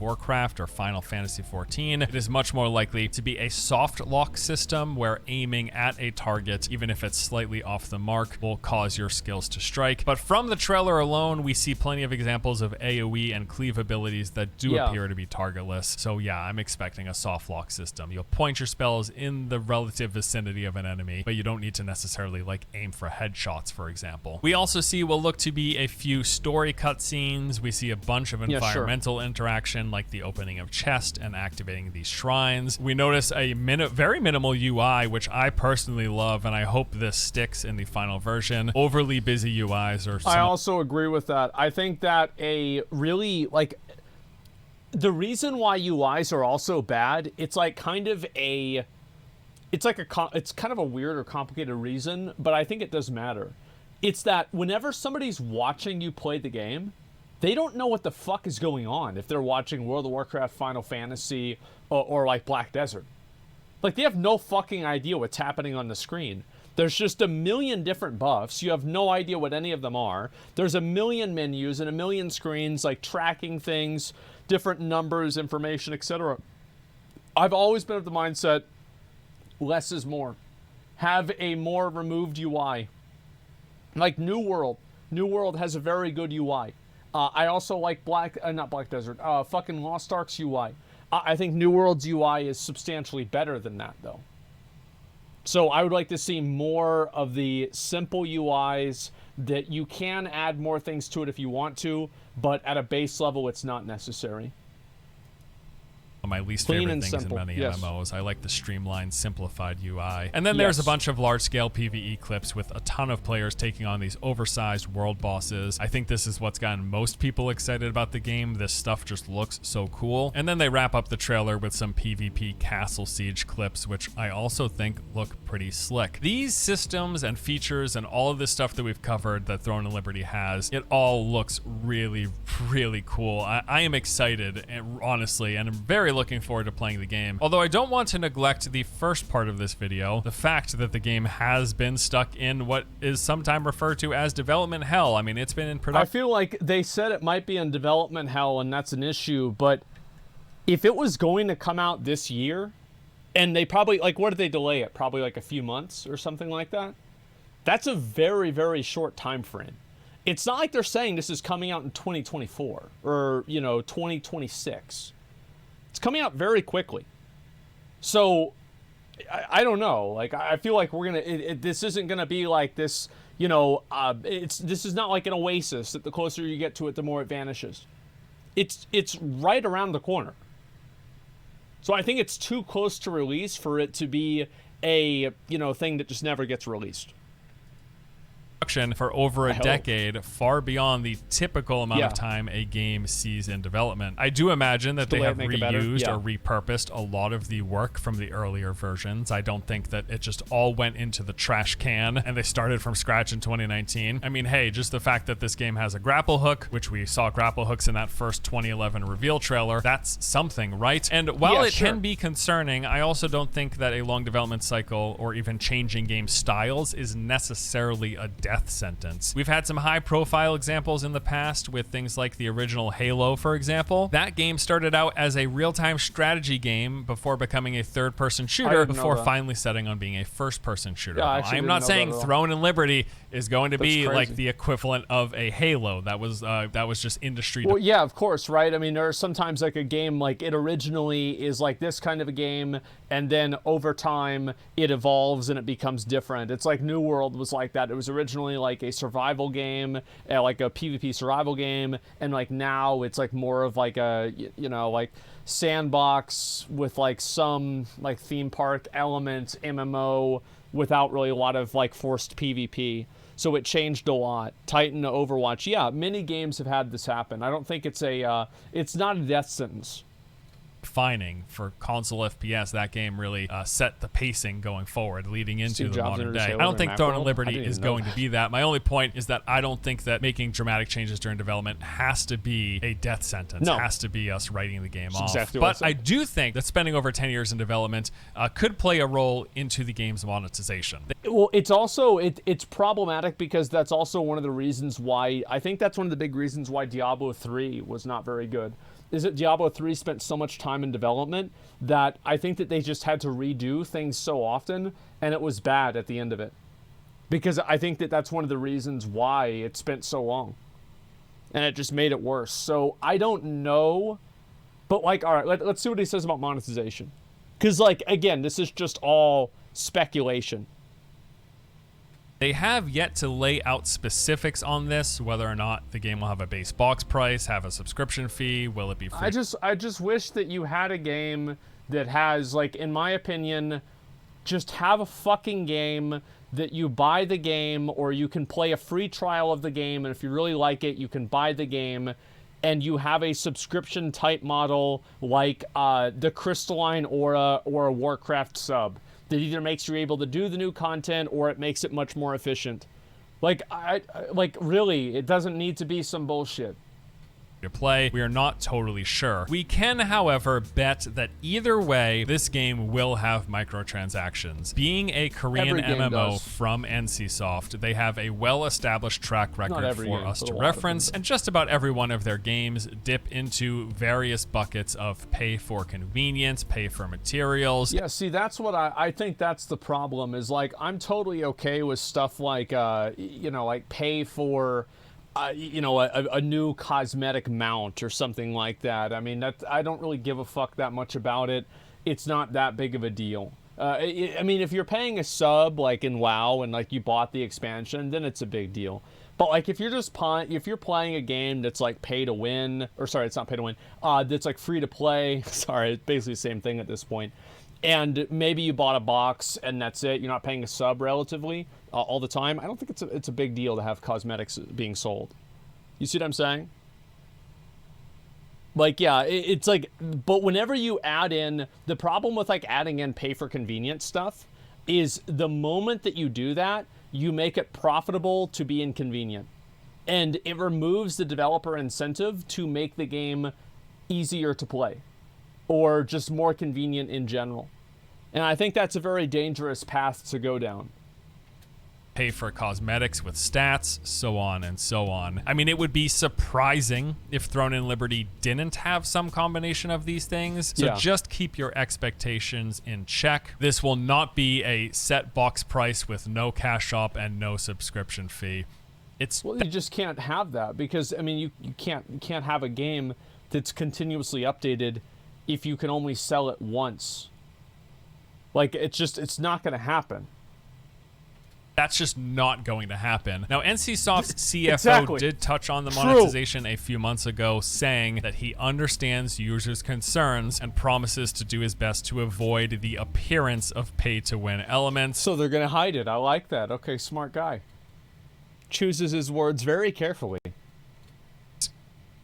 Speaker 5: Warcraft or Final Fantasy XIV, it is much more likely to be a soft lock system where aiming at a target, even if it's slightly off the mark, will cause your skills to strike. But from the trailer alone, we see plenty of examples of AoE and cleave abilities that do appear to be targetless. So yeah, I'm expecting a soft lock system. You'll point your spells in the relative vicinity of an enemy, but you don't need to necessarily like aim for headshots, for example. We also see what look to be a few story cutscenes. We see a bunch of environmental interaction, information like the opening of chest and activating these shrines. We notice a very minimal UI, which I personally love, and I hope this sticks in the final version. Overly busy UIs are
Speaker 1: I also agree with that. I think that a really, like, the reason why UIs are also bad, it's like kind of a, it's kind of a weird or complicated reason, but I think it does matter. It's that whenever somebody's watching you play the game, they don't know what the fuck is going on if they're watching World of Warcraft, Final Fantasy, or like Black Desert. Like, they have no fucking idea what's happening on the screen. There's just a million different buffs. You have no idea what any of them are. There's a million menus and a million screens, like tracking things, different numbers, information, etc. I've always been of the mindset, less is more. Have a more removed UI. Like New World. New World has a very good UI. I also like not Black Desert, fucking Lost Ark's UI. I think New World's UI is substantially better than that, though. So I would like to see more of the simple UIs that you can add more things to it if you want to, but at a base level, it's not necessary.
Speaker 5: My least
Speaker 1: Clean
Speaker 5: favorite
Speaker 1: and
Speaker 5: things
Speaker 1: simple.
Speaker 5: in many
Speaker 1: Yes.
Speaker 5: MMOs. I like the streamlined, simplified UI. And then there's a bunch of large-scale PvE clips with a ton of players taking on these oversized world bosses. I think this is what's gotten most people excited about the game. This stuff just looks so cool. And then they wrap up the trailer with some PvP Castle Siege clips, which I also think look pretty slick. These systems and features and all of this stuff that we've covered that Throne and Liberty has, it all looks really, really cool. I am excited, honestly, and I'm very looking forward to playing the game. Although I don't want to neglect the first part of this video, the fact that the game has been stuck in what is sometimes referred to as development hell. I mean, it's been in production.
Speaker 1: I feel like they said it might be in development hell, and that's an issue, but if it was going to come out this year, and they probably, like, what did they delay it? Probably like a few months or something like that? That's a very, very short time frame. It's not like they're saying this is coming out in 2024 or, 2026. It's coming out very quickly. So, I don't know. Like, I feel like we're gonna. This isn't gonna be like this. This is not like an oasis that the closer you get to it, the more it vanishes. It's right around the corner. So I think it's too close to release for it to be a thing that just never gets released.
Speaker 5: For over a decade, far beyond the typical amount of time a game sees in development. I do imagine that they have reused or repurposed a lot of the work from the earlier versions. I don't think that it just all went into the trash can and they started from scratch in 2019. I mean, hey, just the fact that this game has a grapple hook, which we saw grapple hooks in that first 2011 reveal trailer, that's something, right? And while it can be concerning, I also don't think that a long development cycle or even changing game styles is necessarily a death sentence. We've had some high-profile examples in the past with things like the original Halo, for example. That game started out as a real-time strategy game before becoming a third-person shooter before finally setting on being a first-person shooter. I am not saying Throne and Liberty is going to be like the equivalent of a Halo. That was just industry.
Speaker 1: Well, yeah, of course, right? I mean, there are sometimes like a game like it originally is like this kind of a game, and then over time it evolves and it becomes different. It's like New World was like that. It was originally like a survival game, like a PvP survival game, and like now it's like more of like a like sandbox with like some like theme park element MMO without really a lot of like forced PvP. So it changed a lot. Titan to Overwatch, yeah, many games have had this happen. I don't think it's not a death sentence.
Speaker 5: Defining for console FPS, that game really set the pacing going forward, leading into the modern day. I don't think Throne and Liberty is going to be that. My only point is that I don't think that making dramatic changes during development has to be a death sentence.
Speaker 1: No.
Speaker 5: It has to be us writing the game off.
Speaker 1: Exactly
Speaker 5: but I do think that spending over 10 years in development could play a role into the game's monetization.
Speaker 1: Well, it's also it's problematic because that's also one of the reasons why I think that's one of the big reasons why Diablo 3 was not very good. Is that Diablo 3 spent so much time in development that I think that they just had to redo things so often, and it was bad at the end of it. Because I think that that's one of the reasons why it spent so long. And it just made it worse. So I don't know, but like, all right, let's see what he says about monetization. Because like, again, this is just all speculation.
Speaker 5: They have yet to lay out specifics on this, whether or not the game will have a base box price, have a subscription fee, will it be free?
Speaker 1: I just wish that you had a game that has, like, in my opinion, just have a fucking game that you buy the game, or you can play a free trial of the game, and if you really like it, you can buy the game, and you have a subscription type model like the Crystalline Aura or a Warcraft sub that either makes you able to do the new content or it makes it much more efficient. Like, really, it doesn't need to be some bullshit.
Speaker 5: To play. We are not totally sure. We can, however, bet that either way, this game will have microtransactions. Being a Korean MMO from NCSoft, they have a well-established track record for us to reference, and just about every one of their games dip into various buckets of pay for convenience, pay for materials.
Speaker 1: Yeah, see, that's what I think that's the problem, is, like, I'm totally okay with stuff like, you know, like pay for... you know, a new cosmetic mount or something like that. I mean, I don't really give a fuck that much about it. It's not that big of a deal. I mean, if you're paying a sub, like in WoW, and like you bought the expansion, then it's a big deal. But like if you're just if you're playing a game that's like pay to win, or sorry, it's not pay to win, that's like free to play. Sorry, it's basically the same thing at this point. And maybe you bought a box and that's it. You're not paying a sub relatively all the time. I don't think it's a big deal to have cosmetics being sold. You see what I'm saying? Like, yeah, it's like, but whenever you add in, the problem with like adding in pay for convenience stuff is the moment that you do that, you make it profitable to be inconvenient. And it removes the developer incentive to make the game easier to play, or just more convenient in general. And I think that's a very dangerous path to go down.
Speaker 5: Pay for cosmetics with stats, so on and so on. I mean, it would be surprising if Throne and Liberty didn't have some combination of these things. So just keep your expectations in check. This will not be a set box price with no cash shop and no subscription fee.
Speaker 1: Well, you just can't have that, because I mean, you can't have a game that's continuously updated if you can only sell it once. Like, it's not going to happen.
Speaker 5: That's just not going to happen. Now, NCSoft's CFO did touch on the monetization a few months ago, saying that he understands users' concerns and promises to do his best to avoid the appearance of pay-to-win elements.
Speaker 1: So they're going to hide it. I like that. Okay, smart guy. Chooses his words very carefully.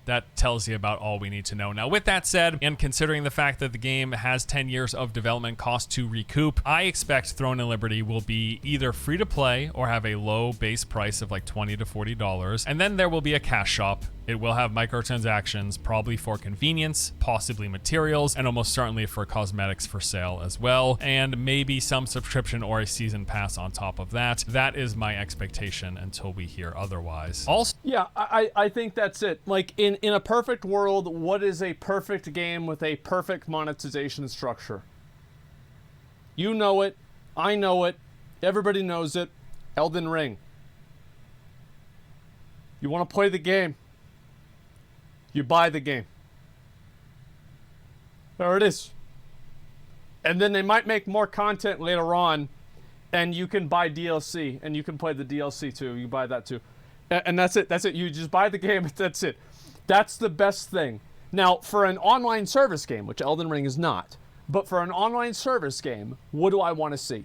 Speaker 5: That tells you about all we need to know. Now, with that said, and considering the fact that the game has 10 years of development cost to recoup, I expect Throne and Liberty will be either free to play or have a low base price of like $20 to $40. And then there will be a cash shop. It will have microtransactions, probably for convenience, possibly materials, and almost certainly for cosmetics for sale as well. And maybe some subscription or a season pass on top of that. That is my expectation until we hear otherwise. Also,
Speaker 1: yeah, I think that's it. Like, in a perfect world, what is a perfect game with a perfect monetization structure? You know it. I know it. Everybody knows it. Elden Ring. You want to play the game. You buy the game. There it is. And then they might make more content later on, and you can buy DLC, and you can play the DLC too. You buy that too. And that's it. That's it. You just buy the game. That's it. That's the best thing. Now, for an online service game, which Elden Ring is not, but for an online service game, what do I want to see?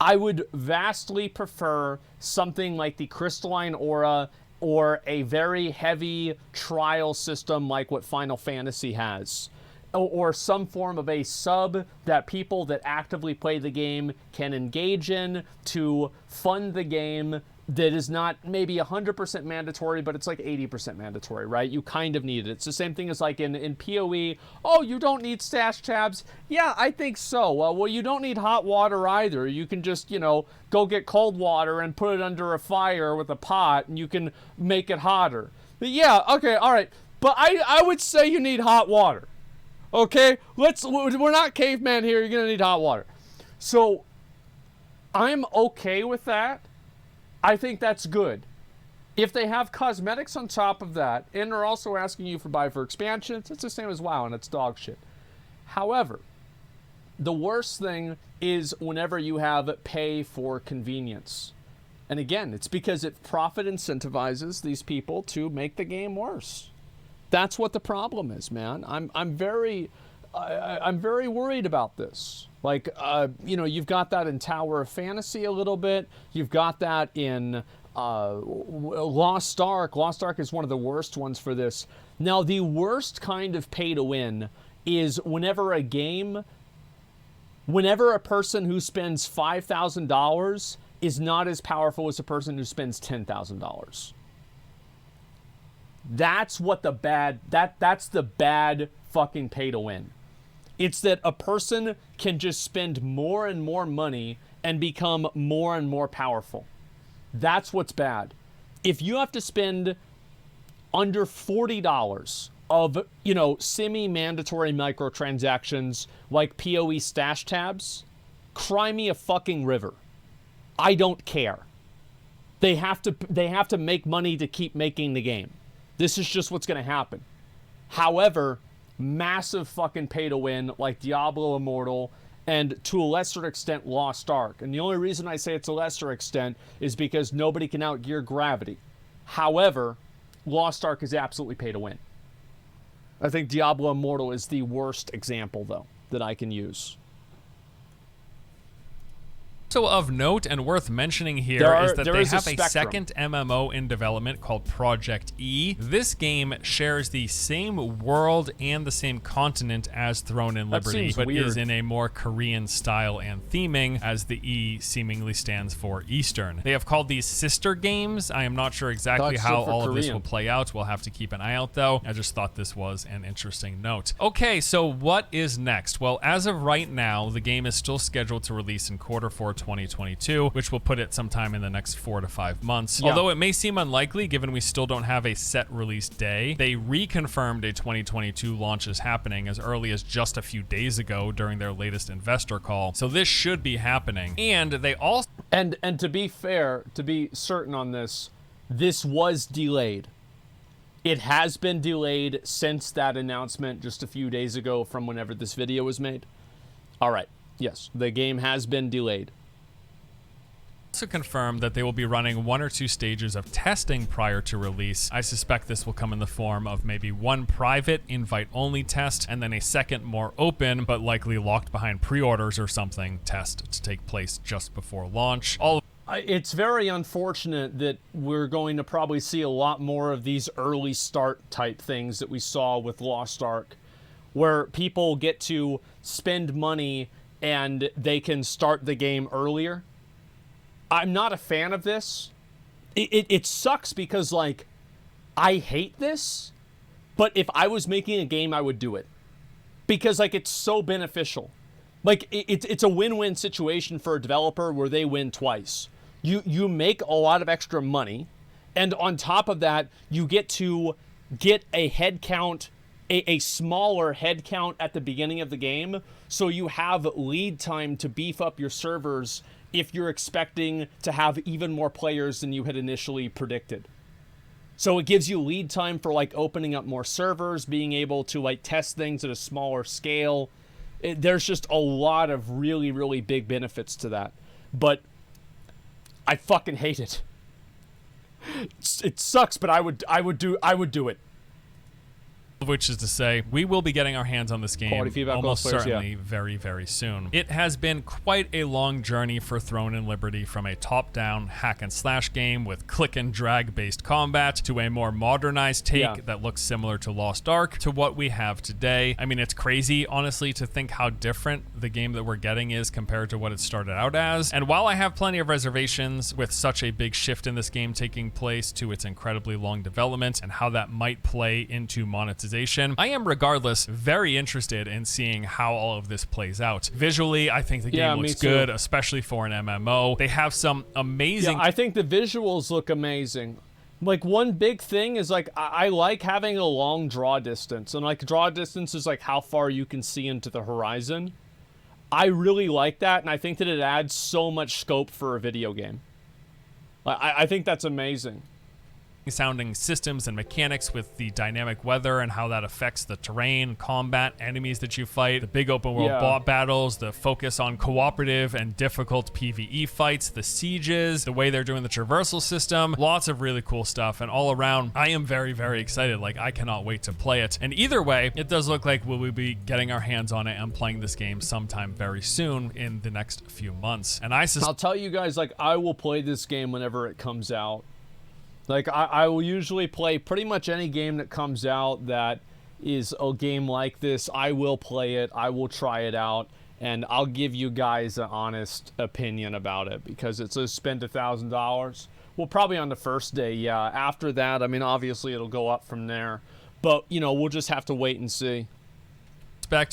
Speaker 1: I would vastly prefer something like the Crystalline Aura, or a very heavy trial system like what Final Fantasy has, or some form of a sub that people that actively play the game can engage in to fund the game, that is not maybe 100% mandatory, but it's like 80% mandatory, right? You kind of need it. It's the same thing as like in PoE. Oh, you don't need stash tabs. Yeah, I think so. Well, you don't need hot water either. You can just, you know, go get cold water and put it under a fire with a pot, and you can make it hotter. But yeah, okay, all right. But I would say you need hot water. Okay? We're not caveman here. You're going to need hot water. So I'm okay with that. I think that's good. If they have cosmetics on top of that, and they're also asking you for buy for expansions, it's the same as WoW, and it's dog shit. However, the worst thing is whenever you have pay for convenience. And again, it's because it profit incentivizes these people to make the game worse. That's what the problem is, man. I'm very worried about this. Like, you've got that in Tower of Fantasy a little bit. You've got that in Lost Ark. Lost Ark is one of the worst ones for this. Now, the worst kind of pay to win is whenever a person who spends $5,000 is not as powerful as a person who spends $10,000. That's what that's the bad fucking pay to win. It's that a person can just spend more and more money and become more and more powerful. That's what's bad. If you have to spend under $40 of, semi-mandatory microtransactions like PoE stash tabs, cry me a fucking river. I don't care. They have to make money to keep making the game. This is just what's going to happen. However, massive fucking pay to win like Diablo Immortal and to a lesser extent Lost Ark. And the only reason I say it's a lesser extent is because nobody can outgear gravity. However, Lost Ark is absolutely pay to win. I think Diablo Immortal is the worst example, though, that I can use.
Speaker 5: So of note and worth mentioning here is that they have a second MMO in development called Project E. This game shares the same world and the same continent as Throne and Liberty, but is in a more Korean style and theming, as the E seemingly stands for Eastern. They have called these sister games. I am not sure exactly how all of this will play out. We'll have to keep an eye out, though. I just thought this was an interesting note. Okay, so what is next? Well, as of right now, the game is still scheduled to release in Q4 2022, which will put it sometime in the next 4 to 5 months. Yeah. Although it may seem unlikely given we still don't have a set release day, they reconfirmed a 2022 launch is happening as early as just a few days ago during their latest investor call. So this should be happening. And they also...
Speaker 1: And to be fair, to be certain on this was delayed. It has been delayed since that announcement just a few days ago from whenever this video was made. All right. Yes, the game has been delayed.
Speaker 5: Also confirmed that they will be running 1 or 2 stages of testing prior to release. I suspect this will come in the form of maybe one private invite-only test and then a second more open, but likely locked behind pre-orders or something, test to take place just before launch.
Speaker 1: It's very unfortunate that we're going to probably see a lot more of these early start type things that we saw with Lost Ark, where people get to spend money and they can start the game earlier. I'm not a fan of this. It sucks because, like, I hate this, but if I was making a game, I would do it. Because, like, it's so beneficial. Like, it's a win-win situation for a developer where they win twice. You make a lot of extra money, and on top of that, you get to get a head count, a smaller head count at the beginning of the game, so you have lead time to beef up your servers if you're expecting to have even more players than you had initially predicted. So it gives you lead time for, like, opening up more servers, being able to, like, test things at a smaller scale. There's just a lot of really, really big benefits to that. But I fucking hate it. It sucks, but I would do it.
Speaker 5: Which is to say, we will be getting our hands on this game almost certainly very, very soon. It has been quite a long journey for Throne and Liberty, from a top-down hack-and-slash game with click-and-drag based combat to a more modernized take that looks similar to Lost Ark to what we have today. I mean, it's crazy, honestly, to think how different the game that we're getting is compared to what it started out as. And while I have plenty of reservations with such a big shift in this game taking place to its incredibly long development and how that might play into monetization, I am regardless very interested in seeing how all of this plays out. Visually, I think the game looks good, especially for an MMO. They have some amazing...
Speaker 1: Yeah, I think the visuals look amazing. Like, one big thing is, like, I like having a long draw distance. And, like, draw distance is, like, how far you can see into the horizon. I really like that, and I think that it adds so much scope for a video game. I think that's amazing.
Speaker 5: sounding systems and mechanics with the dynamic weather and how that affects the terrain, combat, enemies that you fight, the big open world bot battles, the focus on cooperative and difficult PvE fights, the sieges, the way they're doing the traversal system, lots of really cool stuff. And all around, I am very, very excited. Like, I cannot wait to play it. And either way, it does look like we'll be getting our hands on it and playing this game sometime very soon in the next few months. And I'll
Speaker 1: tell you guys, like, I will play this game whenever it comes out. Like, I will usually play pretty much any game that comes out that is a game like this. I will play it. I will try it out. And I'll give you guys an honest opinion about it, because it's a spend $1,000. Well, probably on the first day, yeah. After that, I mean, obviously it'll go up from there. But, you know, we'll just have to wait and see.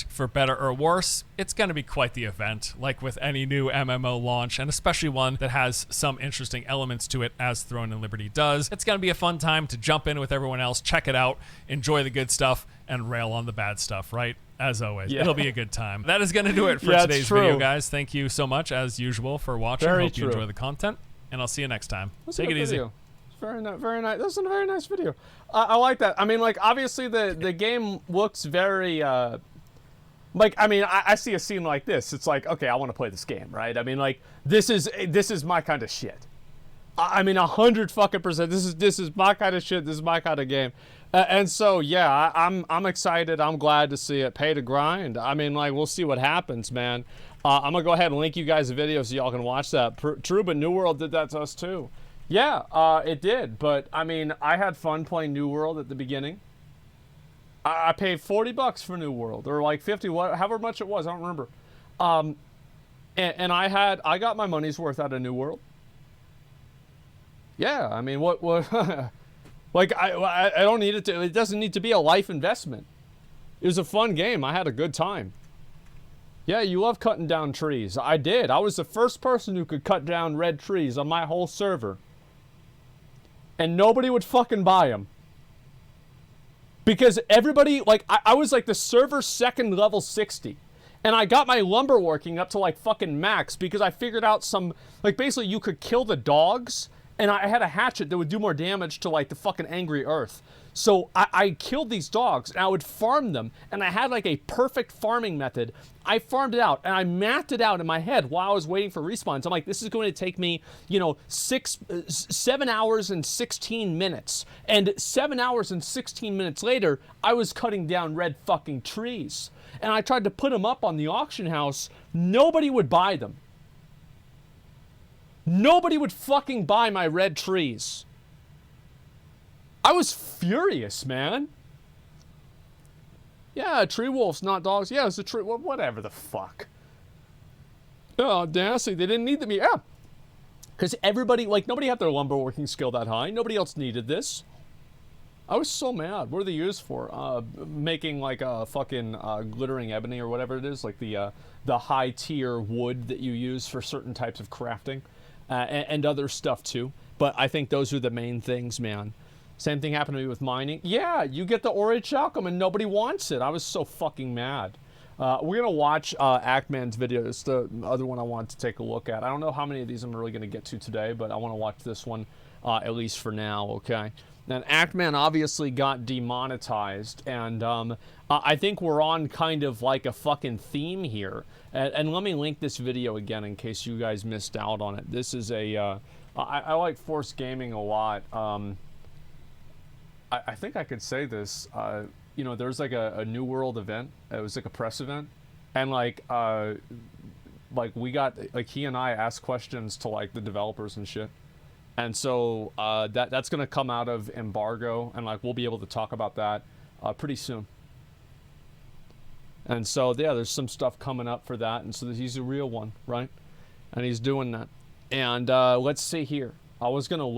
Speaker 5: For better or worse, it's going to be quite the event, like with any new MMO launch, and especially one that has some interesting elements to it, as Throne and Liberty does. It's going to be a fun time to jump in with everyone else, check it out, enjoy the good stuff, and rail on the bad stuff, right? As always, it'll be a good time. That is going to do it for today's video, guys. Thank you so much, as usual, for watching. Hope you enjoy the content, and I'll see you next time. Take it easy.
Speaker 1: Very nice. Very nice. This is a very nice video. I like that. I mean, like, obviously the game looks very... Like, I mean, I see a scene like this. It's like, okay, I want to play this game, right? I mean, like, this is my kind of shit. I mean, 100% this is my kind of shit. This is my kind of game. And so, yeah, I'm excited. I'm glad to see it. Pay to grind. I mean, like, we'll see what happens, man. I'm gonna go ahead and link you guys a video so y'all can watch that. True, but New World did that to us too. Yeah, it did. But I mean, I had fun playing New World at the beginning. I paid $40 for New World, or like 50, however much it was, I don't remember. And I got my money's worth out of New World. Yeah, I mean, what like, I don't need it to, it doesn't need to be a life investment. It was a fun game. I had a good time. Yeah, you love cutting down trees. I did. I was the first person who could cut down red trees on my whole server. And nobody would fucking buy them. Because everybody, like, I was like the server second level 60. And I got my lumber working up to like fucking max because I figured out some, like, basically you could kill the dogs. And I had a hatchet that would do more damage to like the fucking angry earth. So I killed these dogs and I would farm them. And I had like a perfect farming method. I farmed it out and I mapped it out in my head while I was waiting for respawns. I'm like, this is going to take me, you know, 7 hours and 16 minutes. And 7 hours and 16 minutes later, I was cutting down red fucking trees. And I tried to put them up on the auction house. Nobody would buy them. Nobody would fucking buy my red trees. I was furious, man. Yeah, tree wolves, not dogs. Yeah, it's a tree. Well, whatever the fuck. Oh, audacity. They didn't need them. Yeah. Because everybody, like, nobody had their lumber working skill that high. Nobody else needed this. I was so mad. What are they used for? Making, like, a fucking glittering ebony or whatever it is. Like the high tier wood that you use for certain types of crafting. And other stuff, too. But I think those are the main things, man. Same thing happened to me with mining. Yeah, you get the ore chalcum and nobody wants it. I was so fucking mad. We're going to watch Actman's video. It's the other one I wanted to take a look at. I don't know how many of these I'm really going to get to today, but I want to watch this one at least for now, okay? And Actman obviously got demonetized, and I think we're on kind of like a fucking theme here. And let me link this video again in case you guys missed out on it. This is a... I like Force Gaming a lot. I think I could say this. You know, there's like a New World event. It was like a press event. And like we got... Like, he and I asked questions to, like, the developers and shit. And so that's going to come out of embargo, and like we'll be able to talk about that pretty soon. And so, yeah, there's some stuff coming up for that, and so he's a real one, right? And he's doing that. And let's see here. I was going to look.